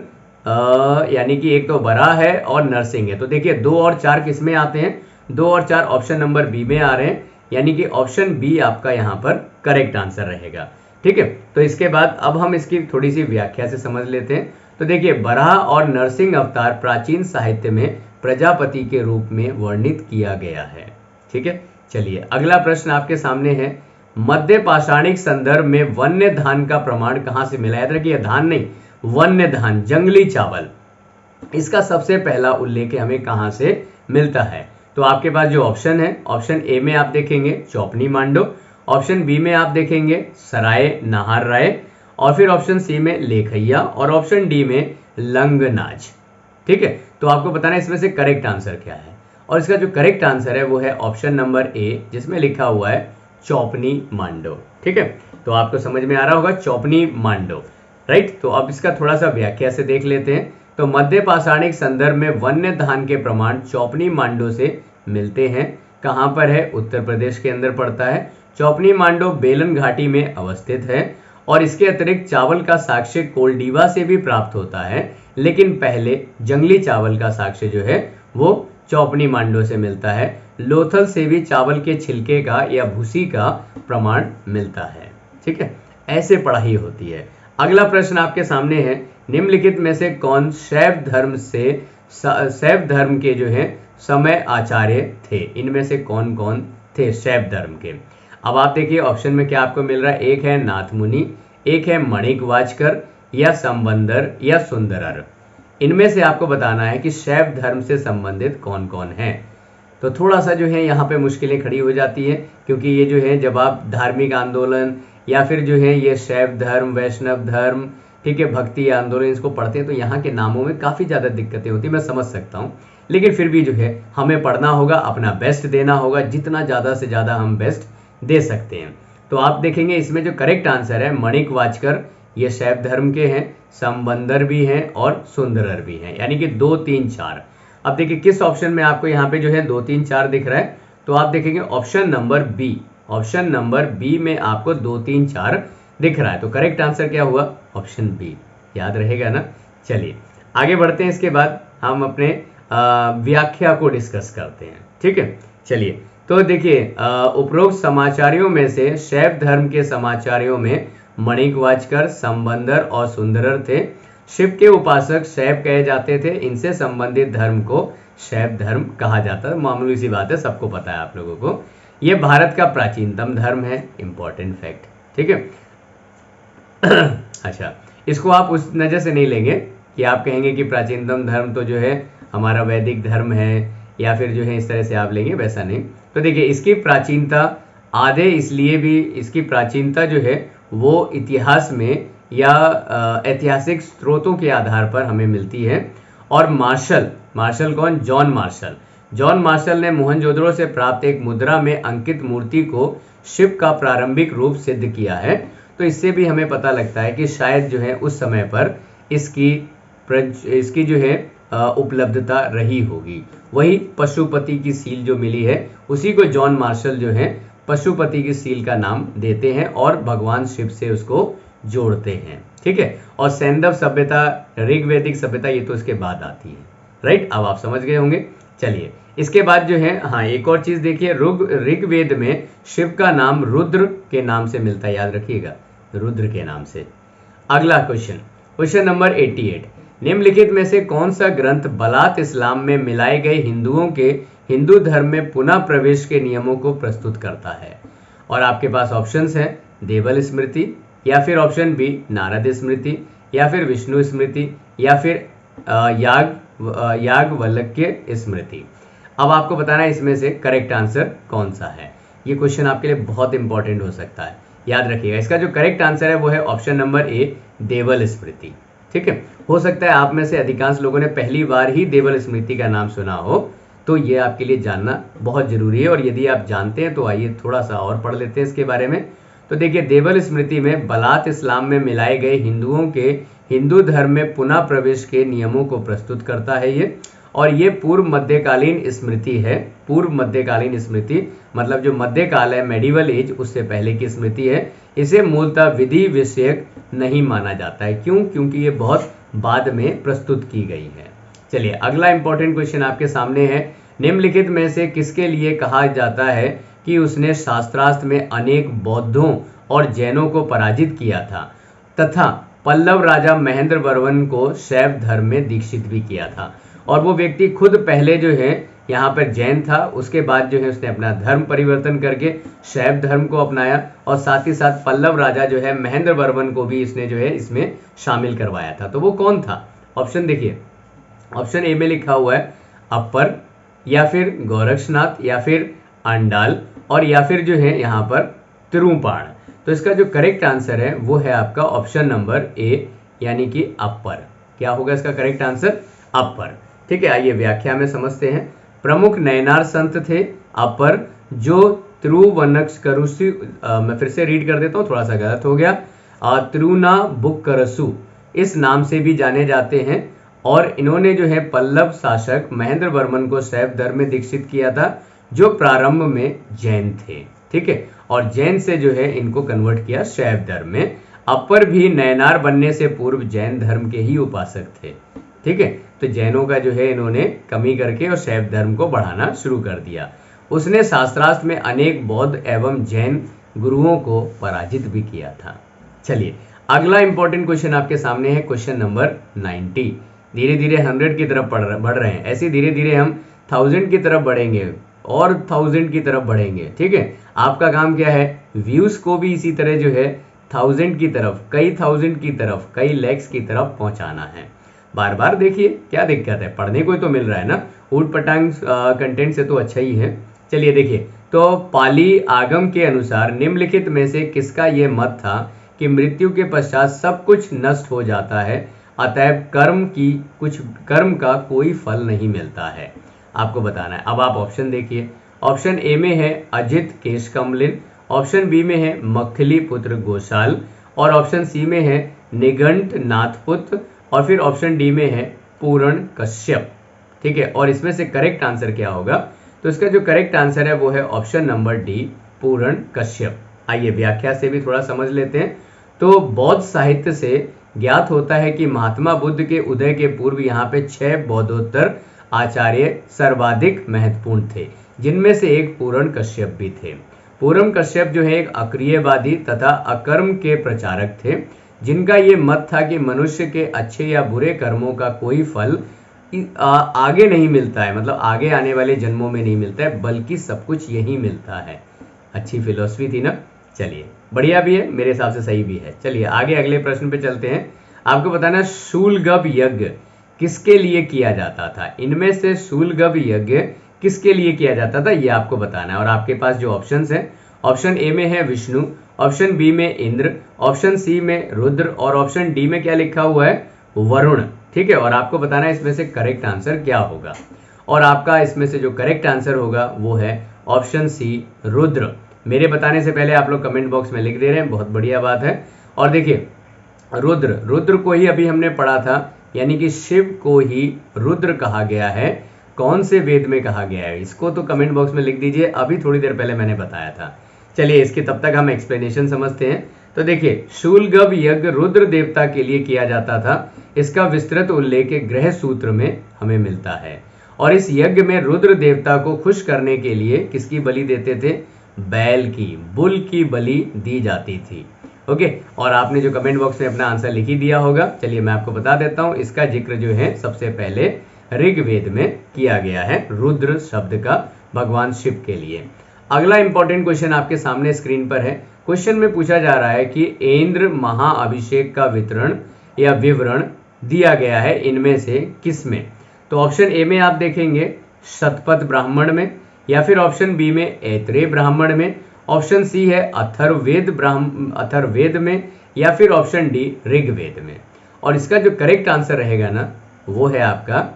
Speaker 1: यानी कि एक तो बराह है और नरसिंह है। तो देखिए 2 और 4 किस में आते हैं? 2 और 4 ऑप्शन नंबर बी में आ रहे हैं, यानी कि ऑप्शन बी आपका यहाँ पर करेक्ट आंसर रहेगा, ठीक है। तो इसके बाद अब हम इसकी थोड़ी सी व्याख्या से समझ लेते हैं। तो देखिए, बराह और नरसिंह अवतार प्राचीन साहित्य में प्रजापति के रूप में वर्णित किया गया है, ठीक है। चलिए अगला प्रश्न आपके सामने है, मध्य पाषाणिक संदर्भ में वन्य धान का प्रमाण कहां से मिला? याद रखिए, धान नहीं, वन्य धान, जंगली चावल, इसका सबसे पहला उल्लेख हमें कहां से मिलता है? तो आपके पास जो ऑप्शन है, ऑप्शन ए में आप देखेंगे चौपनी मांडो, ऑप्शन बी में आप देखेंगे सराय नाहर राय, और फिर ऑप्शन सी में लेखैया, और ऑप्शन डी में लंगनाज। ठीक है, तो आपको बताना है इसमें से करेक्ट आंसर क्या है, और इसका जो करेक्ट आंसर है वो है ऑप्शन नंबर ए, जिसमें लिखा हुआ है चौपनी मांडो। ठीक है, तो आपको समझ में आ रहा होगा चौपनी मांडो, राइट। तो अब इसका थोड़ा सा व्याख्या से देख लेते हैं। तो मध्य पाषाणिक संदर्भ में वन्य धान के प्रमाण चौपनी मांडो से मिलते हैं। कहां पर है? उत्तर प्रदेश के अंदर पड़ता है। चौपनी मांडो बेलन घाटी में अवस्थित है, और इसके अतिरिक्त चावल का साक्ष्य कोलडीवा से भी प्राप्त होता है, लेकिन पहले जंगली चावल का साक्ष्य जो है वो चौपनी मांडो से मिलता है। लोथल से भी चावल के छिलके का या भूसी का प्रमाण मिलता है। ठीक है, ऐसे पढ़ाई होती है। अगला प्रश्न आपके सामने है, निम्नलिखित में से कौन शैव धर्म के जो है समय आचार्य थे? इनमें से कौन कौन थे शैव धर्म के? अब आप देखिए ऑप्शन में क्या आपको मिल रहा है, एक है नाथ मुनि, एक है मणिक वाचकर, या संबंदर, या सुंदरर। इनमें से आपको बताना है कि शैव धर्म से संबंधित कौन कौन है। तो थोड़ा सा जो है यहाँ पे मुश्किलें खड़ी हो जाती है, क्योंकि ये जो है जब आप धार्मिक आंदोलन या फिर जो है ये शैव धर्म, वैष्णव धर्म, ठीक है, भक्ति आंदोलन, इसको पढ़ते हैं तो यहाँ के नामों में काफ़ी ज़्यादा दिक्कतें होती है, मैं समझ सकता हूँ। लेकिन फिर भी जो है हमें पढ़ना होगा, अपना बेस्ट देना होगा, जितना ज़्यादा से ज़्यादा हम बेस्ट दे सकते हैं। तो आप देखेंगे इसमें जो करेक्ट आंसर है मणिक वाचकर, ये शैव धर्म के हैं, संबंदर भी हैं और सुंदरर भी हैं, यानी कि 2, 3, 4। अब देखिए किस ऑप्शन में आपको यहाँ पे जो है 2, 3, 4 दिख रहा है, तो आप देखेंगे option number B, option number B में आपको 2, 3, 4 दिख रहा है। तो करेक्ट आंसर क्या हुआ? ऑप्शन बी, याद रहेगा ना। चलिए आगे बढ़ते हैं, इसके बाद हम अपने व्याख्या को डिस्कस करते हैं। ठीक है, चलिए तो देखिए उपरोक्त समाचारियों में से शैव धर्म के समाचारियों में मणिक वाचकर, संबंदर और सुंदरर थे। शिव के उपासक शैव कहे जाते थे। इनसे संबंधित धर्म को शैव धर्म कहा जाता है। मामूली सी बात है, सबको पता है आप लोगों को। यह भारत का प्राचीनतम धर्म है, इंपॉर्टेंट फैक्ट। ठीक है अच्छा, इसको आप उस नज़र से नहीं लेंगे कि आप कहेंगे कि प्राचीनतम धर्म तो जो है हमारा वैदिक धर्म है, या फिर जो है इस तरह से आप लेंगे, वैसा नहीं। तो देखिए इसकी प्राचीनता आधे इसलिए भी, इसकी प्राचीनता जो है वो इतिहास में या ऐतिहासिक स्रोतों के आधार पर हमें मिलती है। और मार्शल कौन? जॉन मार्शल ने मोहनजोदड़ो से प्राप्त एक मुद्रा में अंकित मूर्ति को शिव का प्रारंभिक रूप सिद्ध किया है। तो इससे भी हमें पता लगता है कि शायद जो है उस समय पर इसकी जो है उपलब्धता रही होगी। वही पशुपति की सील जो मिली है, उसी को जॉन मार्शल जो है पशुपति की सील का नाम देते हैं और भगवान शिव से उसको जोड़ते हैं। ठीक है, और सैंधव सभ्यता, ऋग्वैदिक सभ्यता, ये तो इसके बाद आती है। राइट, अब आप समझ गए होंगे। चलिए इसके बाद जो है, हाँ एक और चीज देखिए, ऋग्वेद में शिव का नाम रुद्र के नाम से मिलता है, याद रखिएगा, रुद्र के नाम से। अगला क्वेश्चन नंबर 88, निम्नलिखित में से कौन सा ग्रंथ बलात इस्लाम में मिलाए गए हिंदुओं के हिंदू धर्म में पुनः प्रवेश के नियमों को प्रस्तुत करता है? और आपके पास ऑप्शंस हैं, देवल स्मृति, या फिर ऑप्शन बी नारद स्मृति, या फिर विष्णु स्मृति, या फिर याज्ञवल्क्य स्मृति। अब आपको बताना है इसमें से करेक्ट आंसर कौन सा है। ये क्वेश्चन आपके लिए बहुत इंपॉर्टेंट हो सकता है, याद रखिएगा। इसका जो करेक्ट आंसर है वो है ऑप्शन नंबर ए, देवल स्मृति। ठीक है, हो सकता है आप में से अधिकांश लोगों ने पहली बार ही देवल स्मृति का नाम सुना हो, तो ये आपके लिए जानना बहुत जरूरी है। और यदि आप जानते हैं तो आइए थोड़ा सा और पढ़ लेते हैं इसके बारे में। तो देखिए देवल स्मृति में बलात इस्लाम में मिलाए गए हिंदुओं के हिंदू धर्म में पुनः प्रवेश के नियमों को प्रस्तुत करता है ये। और ये पूर्व मध्यकालीन स्मृति है। पूर्व मध्यकालीन स्मृति मतलब जो मध्यकाल है, मेडिवल एज, उससे पहले की स्मृति है। इसे मूलतः विधि विषयक नहीं माना जाता है। क्यों? क्योंकि ये बहुत बाद में प्रस्तुत की गई है। चलिए अगला इंपॉर्टेंट क्वेश्चन आपके सामने है, निम्नलिखित में से किसके लिए कहा जाता है कि उसने शास्त्रार्थ में अनेक बौद्धों और जैनों को पराजित किया था तथा पल्लव राजा महेंद्र वर्मन को शैव धर्म में दीक्षित भी किया था? और वो व्यक्ति खुद पहले जो है यहाँ पर जैन था, उसके बाद जो है उसने अपना धर्म परिवर्तन करके शैव धर्म को अपनाया, और साथ ही साथ पल्लव राजा जो है महेंद्र वर्मन को भी इसने जो है इसमें शामिल करवाया था। तो वो कौन था? ऑप्शन देखिए, ऑप्शन ए में लिखा हुआ है अपर, या फिर गोरक्षनाथ, या फिर अंडाल, और या फिर जो है यहाँ पर तिरुपाण। तो इसका जो करेक्ट आंसर है वो है आपका ऑप्शन नंबर ए, यानी कि अपर। क्या होगा इसका करेक्ट आंसर? अपर। ठीक है, आइए व्याख्या में समझते हैं। प्रमुख नयनार संत थे अपर, जो तिरुवनक्षकरुसु, मैं फिर से रीड कर देता हूँ, थोड़ा सा गलत हो गया, तिरुनाबुक्करसु इस नाम से भी जाने जाते हैं, और इन्होंने जो है पल्लव शासक महेंद्र वर्मन को शैव धर्म में दीक्षित किया था, जो प्रारंभ में जैन थे। ठीक है, और जैन से जो है इनको कन्वर्ट किया शैव धर्म में। अपर भी नयनार बनने से पूर्व जैन धर्म के ही उपासक थे। ठीक है, तो जैनों का जो है इन्होंने कमी करके और शैव धर्म को बढ़ाना शुरू कर दिया। उसने शास्त्रार्थ में अनेक बौद्ध एवं जैन गुरुओं को पराजित भी किया था। चलिए अगला इंपॉर्टेंट क्वेश्चन आपके सामने है, क्वेश्चन नंबर 90। धीरे धीरे 100 की तरफ बढ़ रहे हैं, ऐसे धीरे धीरे हम 1000 की तरफ बढ़ेंगे और 1000 की तरफ बढ़ेंगे। ठीक है, आपका काम क्या है, व्यूज को भी इसी तरह जो है 1000 की तरफ, कई 1000 की तरफ, कई लैक्स की तरफ पहुंचाना है। बार बार देखिए, क्या दिक्कत है, पढ़ने को ही तो मिल रहा है ना, ऊट पटांग कंटेंट से तो अच्छा ही है। चलिए देखिए, तो पाली आगम के अनुसार निम्नलिखित में से किसका यह मत था कि मृत्यु के पश्चात सब कुछ नष्ट हो जाता है, अतएव कर्म का कोई फल नहीं मिलता है। आपको बताना है। अब आप ऑप्शन देखिए, ऑप्शन ए में है अजित केशकमलिन, ऑप्शन बी में है मखली पुत्र गोशाल, और ऑप्शन सी में है निगंठ नाथपुत्र, और फिर ऑप्शन डी में है पूर्ण कश्यप। ठीक है, और इसमें से करेक्ट आंसर क्या होगा? तो इसका जो करेक्ट आंसर है वो है ऑप्शन नंबर डी, पूर्ण कश्यप। आइए व्याख्या से भी थोड़ा समझ लेते हैं। तो बौद्ध साहित्य से ज्ञात होता है कि महात्मा बुद्ध के उदय के पूर्व यहाँ पे 6 बौद्धोत्तर आचार्य सर्वाधिक महत्वपूर्ण थे, जिनमें से एक पूर्ण कश्यप भी थे। पूर्ण कश्यप जो है एक अक्रियवादी तथा अकर्म के प्रचारक थे, जिनका ये मत था कि मनुष्य के अच्छे या बुरे कर्मों का कोई फल आगे नहीं मिलता है, मतलब आगे आने वाले जन्मों में नहीं मिलता है, बल्कि सब कुछ यही मिलता है। अच्छी फिलॉसफी थी ना। चलिए बढ़िया भी है, मेरे हिसाब से सही भी है। चलिए आगे अगले प्रश्न पे चलते हैं। आपको बताना शूलगभ यज्ञ किसके लिए किया जाता था? इनमें से शूलगभ यज्ञ किसके लिए किया जाता था ये आपको बताना है। और आपके पास जो ऑप्शंस हैं, ऑप्शन ए में है विष्णु, ऑप्शन बी में इंद्र, ऑप्शन सी में रुद्र, और ऑप्शन डी में क्या लिखा हुआ है? वरुण। ठीक है, और आपको बताना है इसमें से करेक्ट आंसर क्या होगा। और आपका इसमें से जो करेक्ट आंसर होगा वो है ऑप्शन सी, रुद्र। मेरे बताने से पहले आप लोग कमेंट बॉक्स में लिख दे रहे हैं, बहुत बढ़िया बात है। और देखिए रुद्र को ही अभी हमने पढ़ा था, यानी कि शिव को ही रुद्र कहा गया है। कौन से वेद में कहा गया है इसको तो कमेंट बॉक्स में लिख दीजिए, अभी थोड़ी देर पहले मैंने बताया था। चलिए इसके तब तक हम एक्सप्लेनेशन समझते हैं। तो देखिए शूलगभ यज्ञ रुद्र देवता के लिए किया जाता था। इसका विस्तृत उल्लेख गृह सूत्र में हमें मिलता है। और इस यज्ञ में रुद्र देवता को खुश करने के लिए किसकी बलि देते थे? बैल की, बुल की बलि दी जाती थी। ओके, और आपने जो कमेंट बॉक्स में अपना आंसर लिख ही दिया होगा। चलिए मैं आपको बता देता हूं, इसका जिक्र जो है सबसे पहले ऋग्वेद में किया गया है, रुद्र शब्द का भगवान शिव के लिए। अगला इंपॉर्टेंट क्वेश्चन आपके सामने स्क्रीन पर है। क्वेश्चन में पूछा जा रहा है कि इंद्र महाअभिषेक का वितरण या विवरण दिया गया है इनमें से किस में? तो ऑप्शन ए में आप देखेंगे शतपथ ब्राह्मण में, या फिर ऑप्शन बी में ऐत्रेय ब्राह्मण में, ऑप्शन सी है अथर्ववेद में, या फिर ऑप्शन डी ऋग्वेद में। और इसका जो करेक्ट आंसर रहेगा ना वो है आपका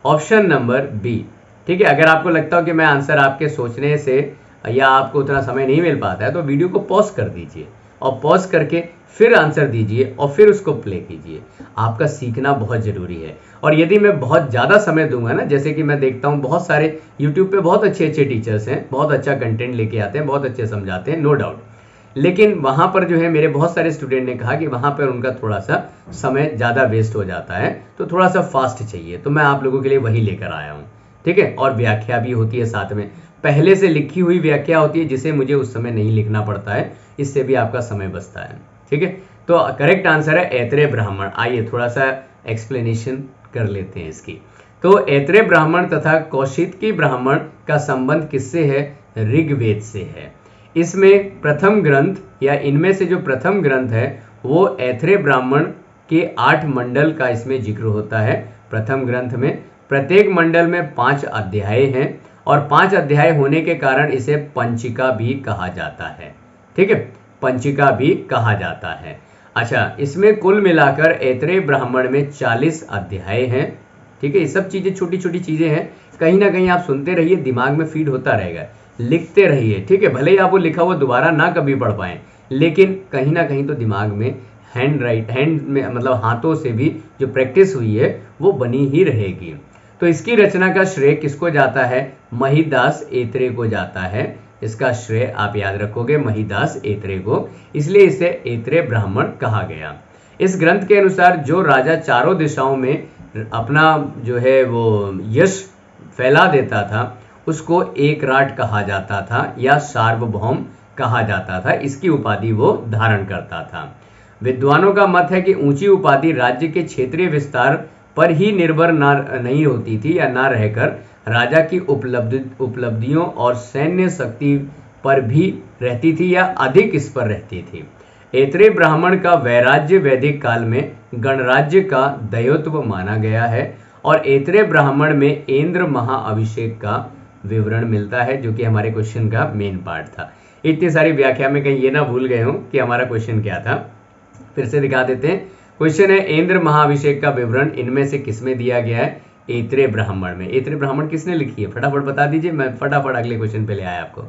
Speaker 1: ऑप्शन नंबर बी। ठीक है, अगर आपको लगता हो कि मैं आंसर आपके सोचने से या आपको उतना समय नहीं मिल पाता है तो वीडियो को पॉज कर दीजिए और पॉज करके फिर आंसर दीजिए और फिर उसको प्ले कीजिए। आपका सीखना बहुत जरूरी है। और यदि मैं बहुत ज़्यादा समय दूंगा ना, जैसे कि मैं देखता हूँ बहुत सारे यूट्यूब पे बहुत अच्छे अच्छे टीचर्स हैं, बहुत अच्छा कंटेंट लेके आते हैं, बहुत अच्छे समझाते हैं, नो डाउट, लेकिन वहाँ पर जो है मेरे बहुत सारे स्टूडेंट ने कहा कि वहाँ पर उनका थोड़ा सा समय ज़्यादा वेस्ट हो जाता है, तो थोड़ा सा फास्ट चाहिए, तो मैं आप लोगों के लिए वही लेकर आया हूँ। ठीक है, और व्याख्या भी होती है साथ में, पहले से लिखी हुई व्याख्या होती है जिसे मुझे उस समय नहीं लिखना पड़ता है, इससे भी आपका समय बचता है। ठीक है, तो करेक्ट आंसर है ऐत्रेय ब्राह्मण। आइए थोड़ा सा एक्सप्लेनेशन कर लेते हैं इसकी। तो ऐत्रेय ब्राह्मण तथा कौशिकी ब्राह्मण का संबंध किससे है? ऋग्वेद से है। इसमें प्रथम ग्रंथ या इनमें से जो प्रथम ग्रंथ है वो ऐत्रेय ब्राह्मण के 8 मंडल का इसमें जिक्र होता है। प्रथम ग्रंथ में प्रत्येक मंडल में 5 अध्याय हैं और 5 अध्याय होने के कारण इसे पंचिका भी कहा जाता है। ठीक है, पंचिका भी कहा जाता है। अच्छा, इसमें कुल मिलाकर ऐत्रेय ब्राह्मण में 40 अध्याय हैं। ठीक है, ये सब चीजें छोटी छोटी चीजें हैं, कहीं ना कहीं आप सुनते रहिए, दिमाग में फीड होता रहेगा, लिखते रहिए। ठीक है, भले ही आप वो लिखा हुआ दोबारा ना कभी पढ़ पाए, लेकिन कहीं ना कहीं तो दिमाग में हैंड में मतलब हाथों से भी जो प्रैक्टिस हुई है वो बनी ही रहेगी। तो इसकी रचना का श्रेय किसको जाता है? महिदास ऐत्रेय को जाता है। इसका श्रेय आप याद रखोगे महिदास ऐत्रेय को, इसलिए इसे ऐत्रेय ब्राह्मण कहा गया। इस ग्रंथ के अनुसार जो राजा चारों दिशाओं में अपना जो है वो यश फैला देता था उसको एकराट कहा जाता था या सार्वभौम कहा जाता था। इसकी उपाधि वो धारण करता था। विद्वानों का मत है कि ऊंची उपाधि राज्य के क्षेत्रीय विस्तार पर ही निर्भर नहीं होती थी या ना रहकर राजा की उपलब्धियों और सैन्य शक्ति पर भी रहती थी या अधिक इस पर रहती थी। ऐत्रेय ब्राह्मण का वैराज्य वैदिक काल में गणराज्य का दैवत्व माना गया है और ऐत्रेय ब्राह्मण में इंद्र महाअभिषेक का विवरण मिलता है, जो कि हमारे क्वेश्चन का मेन पार्ट था। इतनी सारी व्याख्या में कहीं ये ना भूल गए हो कि हमारा क्वेश्चन क्या था। फिर से दिखा देते हैं। क्वेश्चन है इंद्र महाअभिषेक का विवरण इनमें से किसमें दिया गया है? ऐत्रेय ब्राह्मण में। ऐत्रेय ब्राह्मण किसने लिखी है? फटाफट बता दीजिए, मैं फटाफट अगले क्वेश्चन पे ले आया आपको।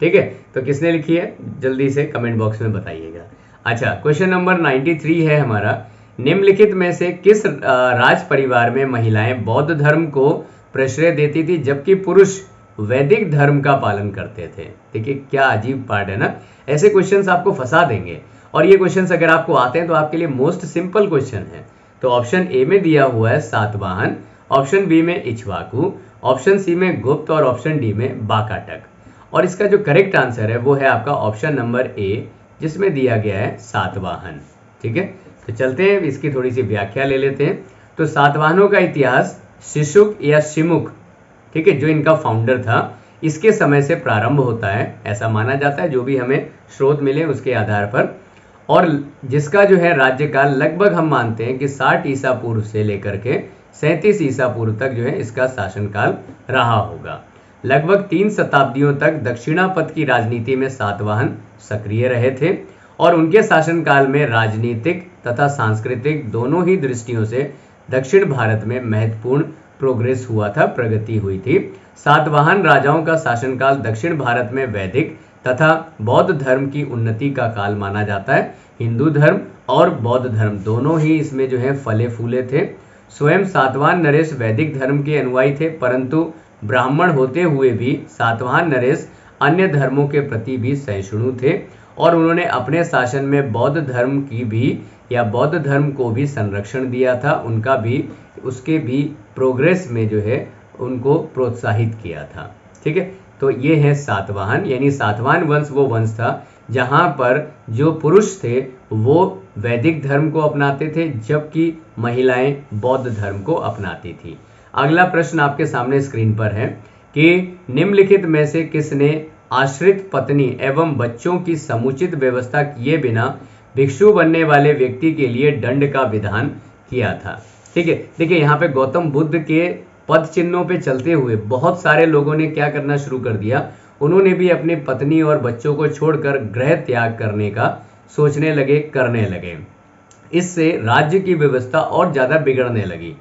Speaker 1: ठीक है, तो किसने लिखी है जल्दी से कमेंट बॉक्स में बताइएगा। अच्छा, क्वेश्चन नंबर 93 है हमारा। निम्नलिखित में से किस राज परिवार में महिलाएं बौद्ध धर्म को प्रश्रय देती थी जबकि पुरुष वैदिक धर्म का पालन करते थे? देखिए क्या अजीब पार्ट है ना, ऐसे क्वेश्चंस आपको फंसा देंगे। और ये क्वेश्चंस अगर आपको आते हैं तो आपके लिए मोस्ट सिंपल क्वेश्चन है। तो ऑप्शन ए में दिया हुआ है सातवाहन, ऑप्शन बी में इक्ष्वाकु, ऑप्शन सी में गुप्त और ऑप्शन डी में बाकाटक। और इसका जो करेक्ट आंसर है वो है आपका ऑप्शन नंबर ए, जिसमें दिया गया है सातवाहन। ठीक है, तो चलते हैं इसकी थोड़ी सी व्याख्या ले लेते हैं। तो सातवाहनों का इतिहास शिशुक या शिमुक, ठीक है, जो इनका फाउंडर था, इसके समय से प्रारंभ होता है, ऐसा माना जाता है, जो भी हमें स्रोत मिले उसके आधार पर। और जिसका जो है राज्यकाल लगभग हम मानते हैं कि 60 ईसा पूर्व से लेकर के 37 ईसा पूर्व तक जो है इसका शासनकाल रहा होगा। लगभग 3 शताब्दियों तक दक्षिणापथ की राजनीति में सातवाहन सक्रिय रहे थे और उनके शासनकाल में राजनीतिक तथा सांस्कृतिक दोनों ही दृष्टियों से दक्षिण भारत में महत्वपूर्ण प्रोग्रेस हुआ था, प्रगति हुई थी। सातवाहन राजाओं का शासनकाल दक्षिण भारत में वैदिक तथा बौद्ध धर्म की उन्नति का काल माना जाता है। हिंदू धर्म और बौद्ध धर्म दोनों ही इसमें जो है फले फूले थे। स्वयं सातवाहन नरेश वैदिक धर्म के अनुयायी थे, परंतु ब्राह्मण होते हुए भी सातवाहन नरेश अन्य धर्मों के प्रति भी सहिष्णु थे और उन्होंने अपने शासन में बौद्ध धर्म की भी या बौद्ध धर्म को भी संरक्षण दिया था, उनका भी उसके भी प्रोग्रेस में जो है उनको प्रोत्साहित किया था। ठीक है, तो ये है सातवाहन, यानी सातवाहन वंश वो वंश था जहां पर जो पुरुष थे वो वैदिक धर्म को अपनाते थे जबकि महिलाएं बौद्ध धर्म को अपनाती थी। अगला प्रश्न आपके सामने स्क्रीन पर है कि निम्नलिखित में से किसने आश्रित पत्नी एवं बच्चों की समुचित व्यवस्था किए बिना भिक्षु बनने वाले व्यक्ति के लिए दंड का विधान किया था? ठीक है, देखिए यहाँ पे गौतम बुद्ध के पद चिन्हों पे चलते हुए बहुत सारे लोगों ने क्या करना शुरू कर दिया, उन्होंने भी अपनी पत्नी और बच्चों को छोड़कर गृह त्याग करने का सोचने लगे, करने लगे। इससे राज्य की व्यवस्था और ज्यादा बिगड़ने लगी।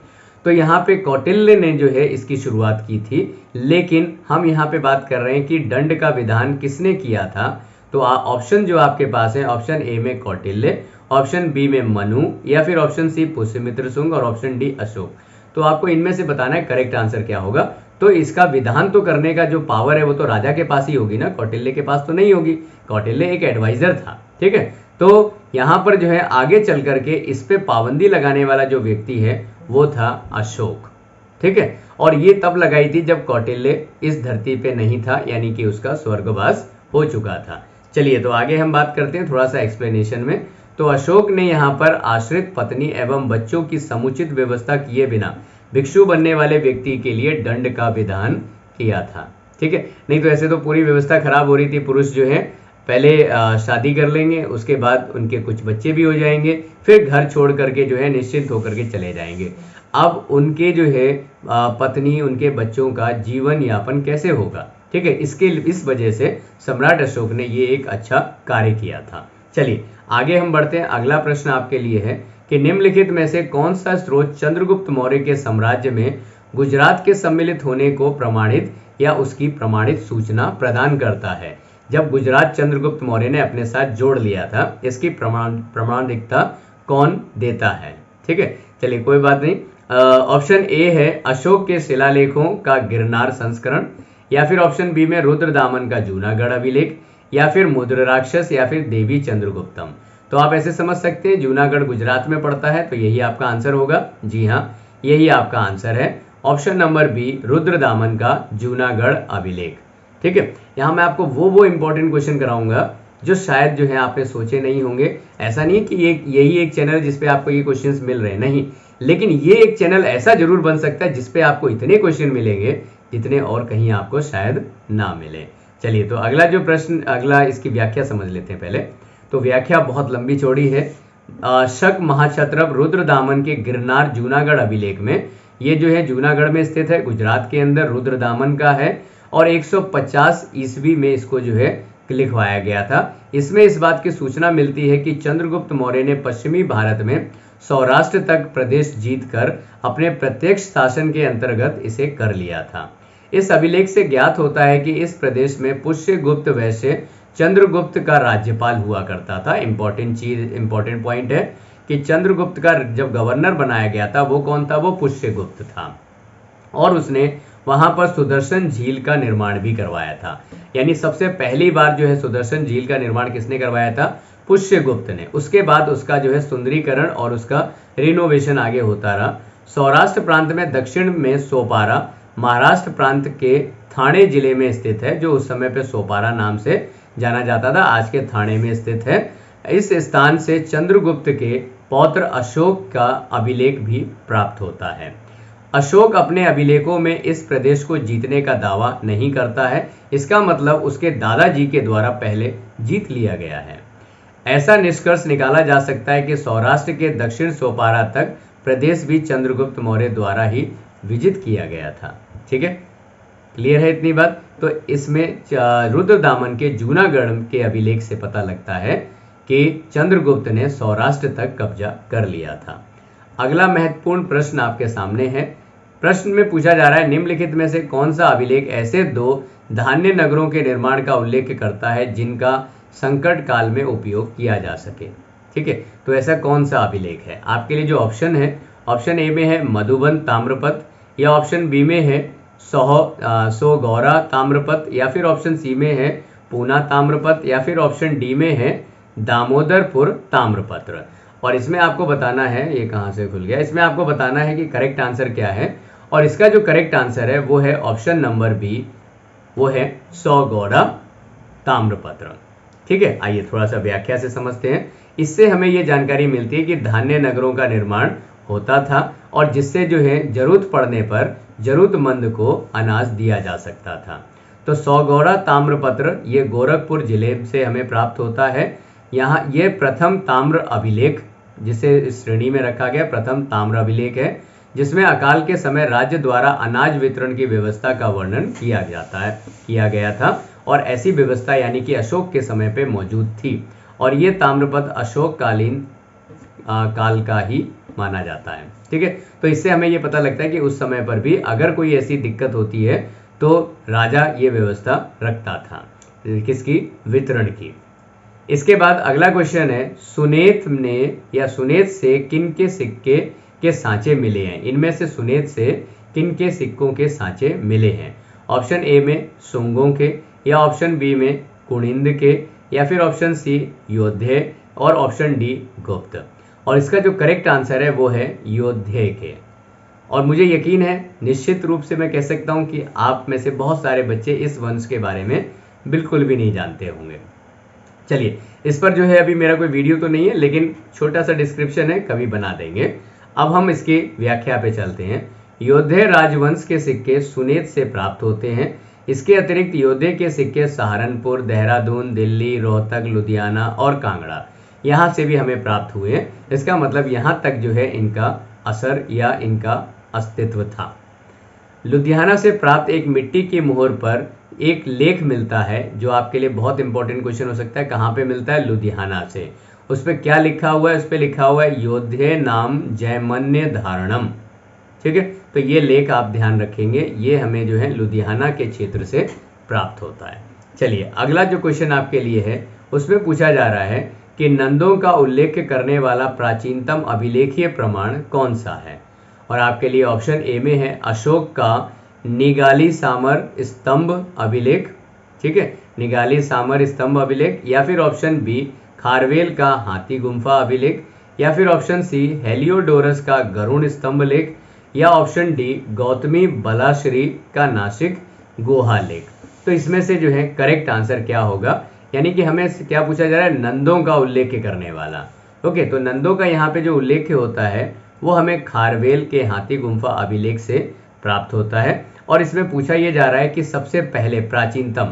Speaker 1: तो यहाँ पे कौटिल्य ने जो है इसकी शुरुआत की थी, लेकिन हम यहाँ पे बात कर रहे हैं कि दंड का विधान किसने किया था। तो ऑप्शन जो आपके पास है, ऑप्शन ए में कौटिल्य, ऑप्शन बी में मनु, या फिर ऑप्शन सी पुष्यमित्र शुंग और ऑप्शन डी अशोक। तो आपको इनमें से बताना है करेक्ट आंसर क्या होगा। तो इसका विधान तो करने का जो पावर है वो तो राजा के पास ही होगी ना, कौटिल्य के पास तो नहीं होगी। कौटिल्य एक एडवाइजर था। ठीक है, तो यहाँ पर जो है आगे चल करके इस पे पाबंदी लगाने वाला जो व्यक्ति है वो था अशोक। ठीक है, और ये तब लगाई थी जब कौटिल्य इस धरती पे नहीं था, यानी कि उसका स्वर्गवास हो चुका था। चलिए तो आगे हम बात करते हैं थोड़ा सा एक्सप्लेनेशन में। तो अशोक ने यहाँ पर आश्रित पत्नी एवं बच्चों की समुचित व्यवस्था किए बिना भिक्षु बनने वाले व्यक्ति के लिए दंड का विधान किया था। ठीक है, नहीं तो ऐसे तो पूरी व्यवस्था खराब हो रही थी। पुरुष जो है पहले शादी कर लेंगे, उसके बाद उनके कुछ बच्चे भी हो जाएंगे, फिर घर छोड़ करके जो है निश्चिंत होकर के चले जाएंगे। अब उनके जो है पत्नी, उनके बच्चों का जीवन यापन कैसे होगा? ठीक है, इस वजह से सम्राट अशोक ने ये एक अच्छा कार्य किया था। चलिए आगे हम बढ़ते हैं। अगला प्रश्न आपके लिए है कि निम्नलिखित में से कौन सा स्रोत चंद्रगुप्त मौर्य के साम्राज्य में गुजरात के सम्मिलित होने को प्रमाणित या उसकी प्रमाणित सूचना प्रदान करता है? जब गुजरात चंद्रगुप्त मौर्य ने अपने साथ जोड़ लिया था, इसकी प्रमाणिकता कौन देता है? ठीक है, चलिए कोई बात नहीं। ऑप्शन ए है अशोक के शिलालेखों का गिरनार संस्करण, या फिर ऑप्शन बी में रुद्रदामन का जूनागढ़ अभिलेख, या फिर मुद्र राक्षस, या फिर देवी चंद्रगुप्तम। तो आप ऐसे समझ सकते हैं जूनागढ़ गुजरात में पड़ता है, तो यही आपका आंसर होगा। जी हाँ, यही आपका आंसर है, ऑप्शन नंबर बी, रुद्रदामन का जूनागढ़ अभिलेख। ठीक है, यहाँ मैं आपको वो इंपॉर्टेंट क्वेश्चन कराऊंगा जो शायद जो है आपने सोचे नहीं होंगे। ऐसा नहीं कि यही एक चैनल जिसपे आपको ये क्वेश्चंस मिल रहे हैं, नहीं, लेकिन ये एक चैनल ऐसा जरूर बन सकता है जिसपे आपको इतने क्वेश्चन मिलेंगे जितने और कहीं आपको शायद ना मिले। चलिए, तो अगला जो प्रश्न, अगला इसकी व्याख्या समझ लेते हैं पहले। तो व्याख्या बहुत लंबी चौड़ी है। शक महाक्षत्रप रुद्रदामन के गिरनार जूनागढ़ अभिलेख में, ये जो है जूनागढ़ में स्थित है, गुजरात के अंदर, रुद्रदामन का है, और 150 ईस्वी में इसको जो है लिखवाया गया था। इसमें इस बात की सूचना मिलती है कि चंद्रगुप्त मौर्य ने पश्चिमी भारत में सौराष्ट्र तक प्रदेश जीतकर अपने प्रत्यक्ष शासन के अंतर्गत इसे कर लिया था। इस अभिलेख से ज्ञात होता है कि इस प्रदेश में पुष्यगुप्त वैश्य चंद्रगुप्त का राज्यपाल हुआ करता था। इंपॉर्टेंट पॉइंट है कि चंद्रगुप्त का जब गवर्नर बनाया गया था वो कौन था? वो पुष्यगुप्त था, और उसने वहां पर सुदर्शन झील का निर्माण भी करवाया था। यानी सबसे पहली बार जो है सुदर्शन झील का निर्माण किसने करवाया था? पुष्यगुप्त ने। उसके बाद उसका जो है सुंदरीकरण और उसका रिनोवेशन आगे होता रहा। सौराष्ट्र प्रांत में दक्षिण में सोपारा, महाराष्ट्र प्रांत के थाने जिले में स्थित है, जो उस समय पे सोपारा नाम से जाना जाता था, आज के थाने में स्थित है। इस स्थान से चंद्रगुप्त के पौत्र अशोक का अभिलेख भी प्राप्त होता है। अशोक अपने अभिलेखों में इस प्रदेश को जीतने का दावा नहीं करता है, इसका मतलब उसके दादाजी के द्वारा पहले जीत लिया गया है। ऐसा निष्कर्ष निकाला जा सकता है कि सौराष्ट्र के दक्षिण सोपारा तक प्रदेश भी चंद्रगुप्त मौर्य द्वारा ही विजित किया गया था। ठीक है, क्लियर है इतनी बात? तो इसमें रुद्रदामन के जूनागढ़ के अभिलेख से पता लगता है कि चंद्रगुप्त ने सौराष्ट्र तक कब्जा कर लिया था। अगला महत्वपूर्ण प्रश्न आपके सामने है। प्रश्न में पूछा जा रहा है, निम्नलिखित में से कौन सा अभिलेख ऐसे 2 धान्य नगरों के निर्माण का उल्लेख करता है जिनका संकट काल में उपयोग किया जा सके? ठीक है, तो ऐसा कौन सा अभिलेख है? आपके लिए जो ऑप्शन है, ऑप्शन ए में है मधुबन ताम्रपत्र, या ऑप्शन बी में है सोगौरा ताम्रपत्र, या फिर ऑप्शन सी में है पूना ताम्रपत्र, या फिर ऑप्शन डी में है दामोदरपुर ताम्रपत्र। और इसमें आपको बताना है, ये कहाँ से खुल गया, इसमें आपको बताना है कि करेक्ट आंसर क्या है। और इसका जो करेक्ट आंसर है वो है ऑप्शन नंबर बी, वो है सोगौरा ताम्रपत्र। ठीक है, आइए थोड़ा सा व्याख्या से समझते हैं। इससे हमें ये जानकारी मिलती है कि धान्य नगरों का निर्माण होता था, और जिससे जो है जरूरत पड़ने पर जरूरतमंद को अनाज दिया जा सकता था। तो सोगौरा ताम्रपत्र ये गोरखपुर जिले से हमें प्राप्त होता है। यहाँ ये प्रथम ताम्र अभिलेख, जिसे इस श्रेणी में रखा गया, प्रथम ताम्र अभिलेख है, जिसमें अकाल के समय राज्य द्वारा अनाज वितरण की व्यवस्था का वर्णन किया गया था, और ऐसी व्यवस्था यानी कि अशोक के समय पे मौजूद थी। और ये ताम्रपत्र अशोक कालीन काल का ही माना जाता है। ठीक है, तो इससे हमें ये पता लगता है कि उस समय पर भी अगर कोई ऐसी दिक्कत होती है तो राजा ये व्यवस्था रखता था, किसकी? वितरण की। इसके बाद अगला क्वेश्चन है, सुनेत ने या सुनेत से किन के सिक्के के सांचे मिले हैं? इनमें से सुनेत से किन के सिक्कों के सांचे मिले हैं? ऑप्शन ए में शुंगों के, या ऑप्शन बी में कुनिंद के, या फिर ऑप्शन सी योद्धे, और ऑप्शन डी गुप्त। और इसका जो करेक्ट आंसर है वो है योद्धे के। और मुझे यकीन है, निश्चित रूप से मैं कह सकता हूं कि आप में से बहुत सारे बच्चे इस वंश के बारे में बिल्कुल भी नहीं जानते होंगे। चलिए, इस पर जो है अभी मेरा कोई वीडियो तो नहीं है, लेकिन छोटा सा डिस्क्रिप्शन है, कभी बना देंगे। अब हम इसकी व्याख्या पे चलते हैं। योधे राजवंश के सिक्के सुनेत से प्राप्त होते हैं। इसके अतिरिक्त योधे के सिक्के सहारनपुर, देहरादून, दिल्ली, रोहतक, लुधियाना और कांगड़ा यहाँ से भी हमें प्राप्त हुए हैं। इसका मतलब यहाँ तक जो है इनका असर या इनका अस्तित्व था। लुधियाना से प्राप्त एक मिट्टी की मोहर पर एक लेख मिलता है, जो आपके लिए बहुत इंपॉर्टेंट क्वेश्चन हो सकता है। कहाँ पे मिलता है? लुधियाना से। उस पर क्या लिखा हुआ है? उस पर लिखा हुआ है योद्धे नाम जयमन्य धारणम। ठीक है, तो ये लेख आप ध्यान रखेंगे, ये हमें जो है लुधियाना के क्षेत्र से प्राप्त होता है। चलिए अगला जो क्वेश्चन आपके लिए है उसमें पूछा जा रहा है कि नंदों का उल्लेख करने वाला प्राचीनतम अभिलेखीय प्रमाण कौन सा है। और आपके लिए ऑप्शन ए में है अशोक का निगाली सामर स्तंभ अभिलेख। ठीक है, निगाली सामर स्तंभ अभिलेख, या फिर ऑप्शन बी खारवेल का हाथी गुम्फा अभिलेख, या फिर ऑप्शन सी हेलियोडोरस का गरुड़ स्तंभ लेख, या ऑप्शन डी गौतमी बलाश्री का नासिक गुहा लेख। तो इसमें से जो है करेक्ट आंसर क्या होगा, यानी कि हमें क्या पूछा जा रहा है? नंदों का उल्लेख करने वाला। ओके, तो नंदों का यहाँ पे जो उल्लेख होता है वो हमें खारवेल के हाथी गुम्फा अभिलेख से प्राप्त होता है। और इसमें पूछा ये जा रहा है कि सबसे पहले प्राचीनतम,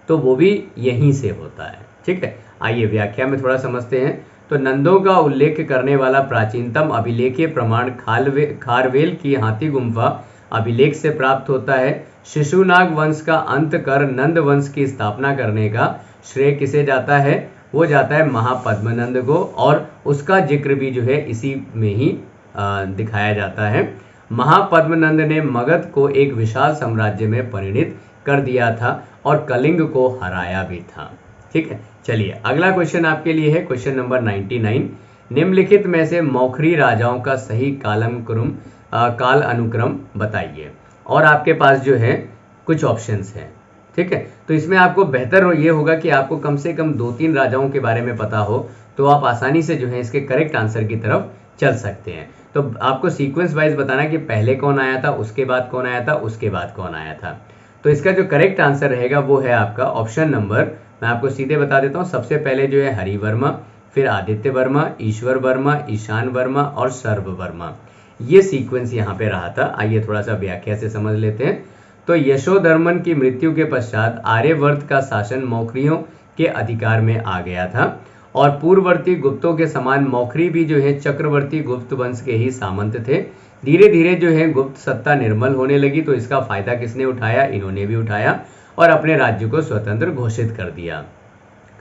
Speaker 1: तो वो भी यहीं से होता है। ठीक है, आइए व्याख्या में थोड़ा समझते हैं। तो नंदों का उल्लेख करने वाला प्राचीनतम अभिलेखीय प्रमाण खारवेल की हाथी गुम्फा अभिलेख से प्राप्त होता है। शिशुनाग वंश का अंत कर नंद वंश की स्थापना करने का श्रेय किसे जाता है? वो जाता है महापद्मनंद को, और उसका जिक्र भी जो है इसी में ही दिखाया जाता है। महापद्मनंद ने मगध को एक विशाल साम्राज्य में परिणित कर दिया था और कलिंग को हराया भी था। ठीक है, चलिए अगला क्वेश्चन आपके लिए है क्वेश्चन नंबर 99। निम्नलिखित में से मौखरी राजाओं का सही काल अनुक्रम बताइए। और आपके पास जो है कुछ ऑप्शंस हैं। ठीक है, तो इसमें आपको बेहतर ये होगा कि आपको कम से कम 2-3 राजाओं के बारे में पता हो, तो आप आसानी से जो है इसके करेक्ट आंसर की तरफ चल सकते हैं। तो आपको सीक्वेंस वाइज बताना कि पहले कौन आया था, उसके बाद कौन आया था, उसके बाद कौन आया था। तो इसका जो करेक्ट आंसर रहेगा वो है आपका ऑप्शन नंबर, मैं आपको सीधे बता देता हूँ। सबसे पहले जो है हरि वर्मा, फिर आदित्य वर्मा, ईश्वर वर्मा, ईशान वर्मा और सर्व वर्मा, ये सीक्वेंस यहाँ पे रहा था। आइए थोड़ा सा व्याख्या से समझ लेते हैं। तो यशोधर्मन की मृत्यु के पश्चात आर्यवर्त का शासन मौखरियों के अधिकार में आ गया था, और पूर्ववर्ती गुप्तों के समान मौखरी भी जो है चक्रवर्ती गुप्त वंश के ही सामंत थे। धीरे धीरे जो है गुप्त सत्ता निर्मल होने लगी, तो इसका फायदा किसने उठाया? इन्होंने भी उठाया और अपने राज्य को स्वतंत्र घोषित कर दिया।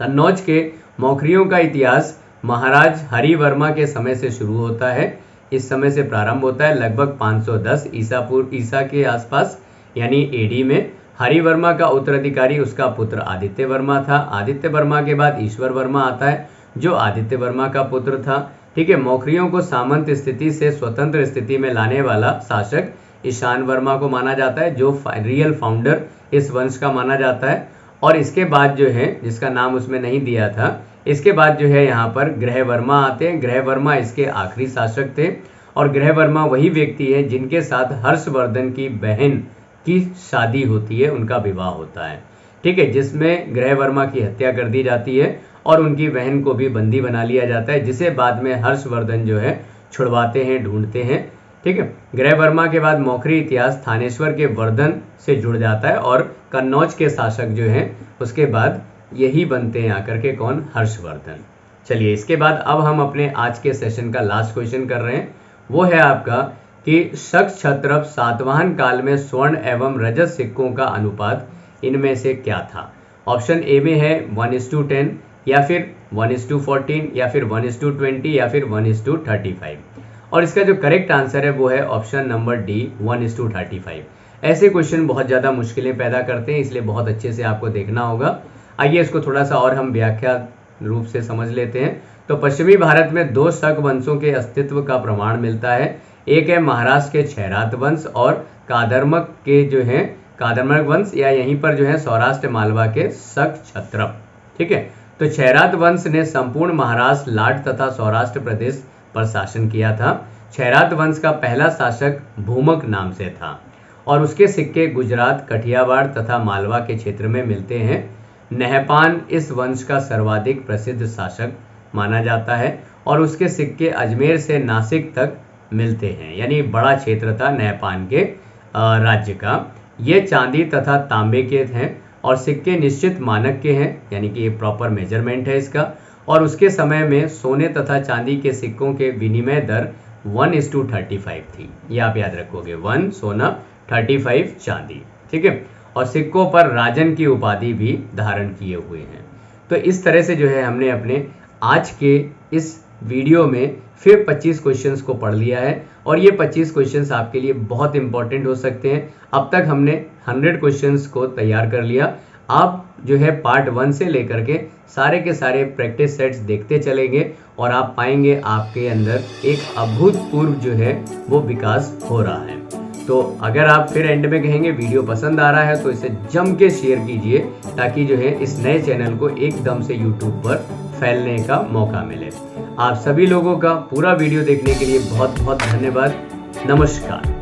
Speaker 1: कन्नौज के मौखरियों का इतिहास महाराज हरि वर्मा के समय से शुरू होता है। इस समय से प्रारंभ होता है लगभग 510 ईसा के आसपास, यानी एडी में। हरि वर्मा का उत्तराधिकारी उसका पुत्र आदित्य वर्मा था। आदित्य वर्मा के बाद ईश्वर वर्मा आता है, जो आदित्य वर्मा का पुत्र था। ठीक है, मौखरियों को सामंत स्थिति से स्वतंत्र स्थिति में लाने वाला शासक ईशान वर्मा को माना जाता है, जो रियल फाउंडर इस वंश का माना जाता है। और इसके बाद जो है, जिसका नाम उसमें नहीं दिया था, इसके बाद जो है यहाँ पर ग्रह वर्मा आते हैं। ग्रह वर्मा इसके आखिरी शासक थे, और ग्रह वर्मा वही व्यक्ति है जिनके साथ हर्षवर्धन की बहन की शादी होती है, उनका विवाह होता है। ठीक है, जिसमें ग्रह वर्मा की हत्या कर दी जाती है और उनकी बहन को भी बंदी बना लिया जाता है, जिसे बाद में हर्षवर्धन जो है छुड़वाते हैं, ढूंढते हैं। ठीक है, ग्रह वर्मा के बाद मौखरी इतिहास थानेश्वर के वर्धन से जुड़ जाता है, और कन्नौज के शासक जो हैं उसके बाद यही बनते हैं आकर के, कौन? हर्षवर्धन। चलिए इसके बाद अब हम अपने आज के सेशन का लास्ट क्वेश्चन कर रहे हैं। वो है आपका कि शक क्षत्रप सातवाहन काल में स्वर्ण एवं रजत सिक्कों का अनुपात इनमें से क्या था। ऑप्शन ए में है 1:10, या फिर 1:14, या फिर 1:20, या फिर 1:35। और इसका जो करेक्ट आंसर है वो है ऑप्शन नंबर डी 1:35। ऐसे क्वेश्चन बहुत ज़्यादा मुश्किलें पैदा करते हैं, इसलिए बहुत अच्छे से आपको देखना होगा। आइए इसको थोड़ा सा और हम व्याख्या रूप से समझ लेते हैं। तो पश्चिमी भारत में 2 शक वंशों के अस्तित्व का प्रमाण मिलता है। एक है महाराष्ट्र के छैरात वंश, और कादरमक के जो है कादरमक वंश, या यहीं पर जो है सौराष्ट्र मालवा के शक क्षत्रप। ठीक है, तो छैरात वंश ने संपूर्ण महाराष्ट्र, लाट तथा सौराष्ट्र प्रदेश पर शासन किया था। छैरात वंश का पहला शासक भूमक नाम से था, और उसके सिक्के गुजरात, कठियावाड़ तथा मालवा के क्षेत्र में मिलते हैं। नहपान इस वंश का सर्वाधिक प्रसिद्ध शासक माना जाता है, और उसके सिक्के अजमेर से नासिक तक मिलते हैं, यानी बड़ा क्षेत्र था नेपाल के राज्य का। ये चांदी तथा तांबे के हैं और सिक्के निश्चित मानक के हैं, यानी कि ये प्रॉपर मेजरमेंट है इसका। और उसके समय में सोने तथा चांदी के सिक्कों के विनिमय दर 1:35 थी। ये आप याद रखोगे, 1 सोना 35 चांदी, ठीक है। और सिक्कों पर राजन की उपाधि भी धारण किए हुए हैं। तो इस तरह से जो है हमने अपने आज के इस वीडियो में फिर 25 क्वेश्चंस को पढ़ लिया है और ये 25 क्वेश्चंस आपके लिए बहुत इंपॉर्टेंट हो सकते हैं। अब तक हमने 100 क्वेश्चंस को तैयार कर लिया। आप जो है पार्ट 1 से लेकर के सारे प्रैक्टिस सेट्स देखते चलेंगे और आप पाएंगे आपके अंदर एक अभूतपूर्व जो है वो विकास हो रहा है। तो अगर आप फिर एंड में कहेंगे वीडियो पसंद आ रहा है तो इसे जम के शेयर कीजिए, ताकि जो है इस नए चैनल को एकदम से यूट्यूब पर फैलने का मौका मिले। आप सभी लोगों का पूरा वीडियो देखने के लिए बहुत बहुत धन्यवाद। नमस्कार।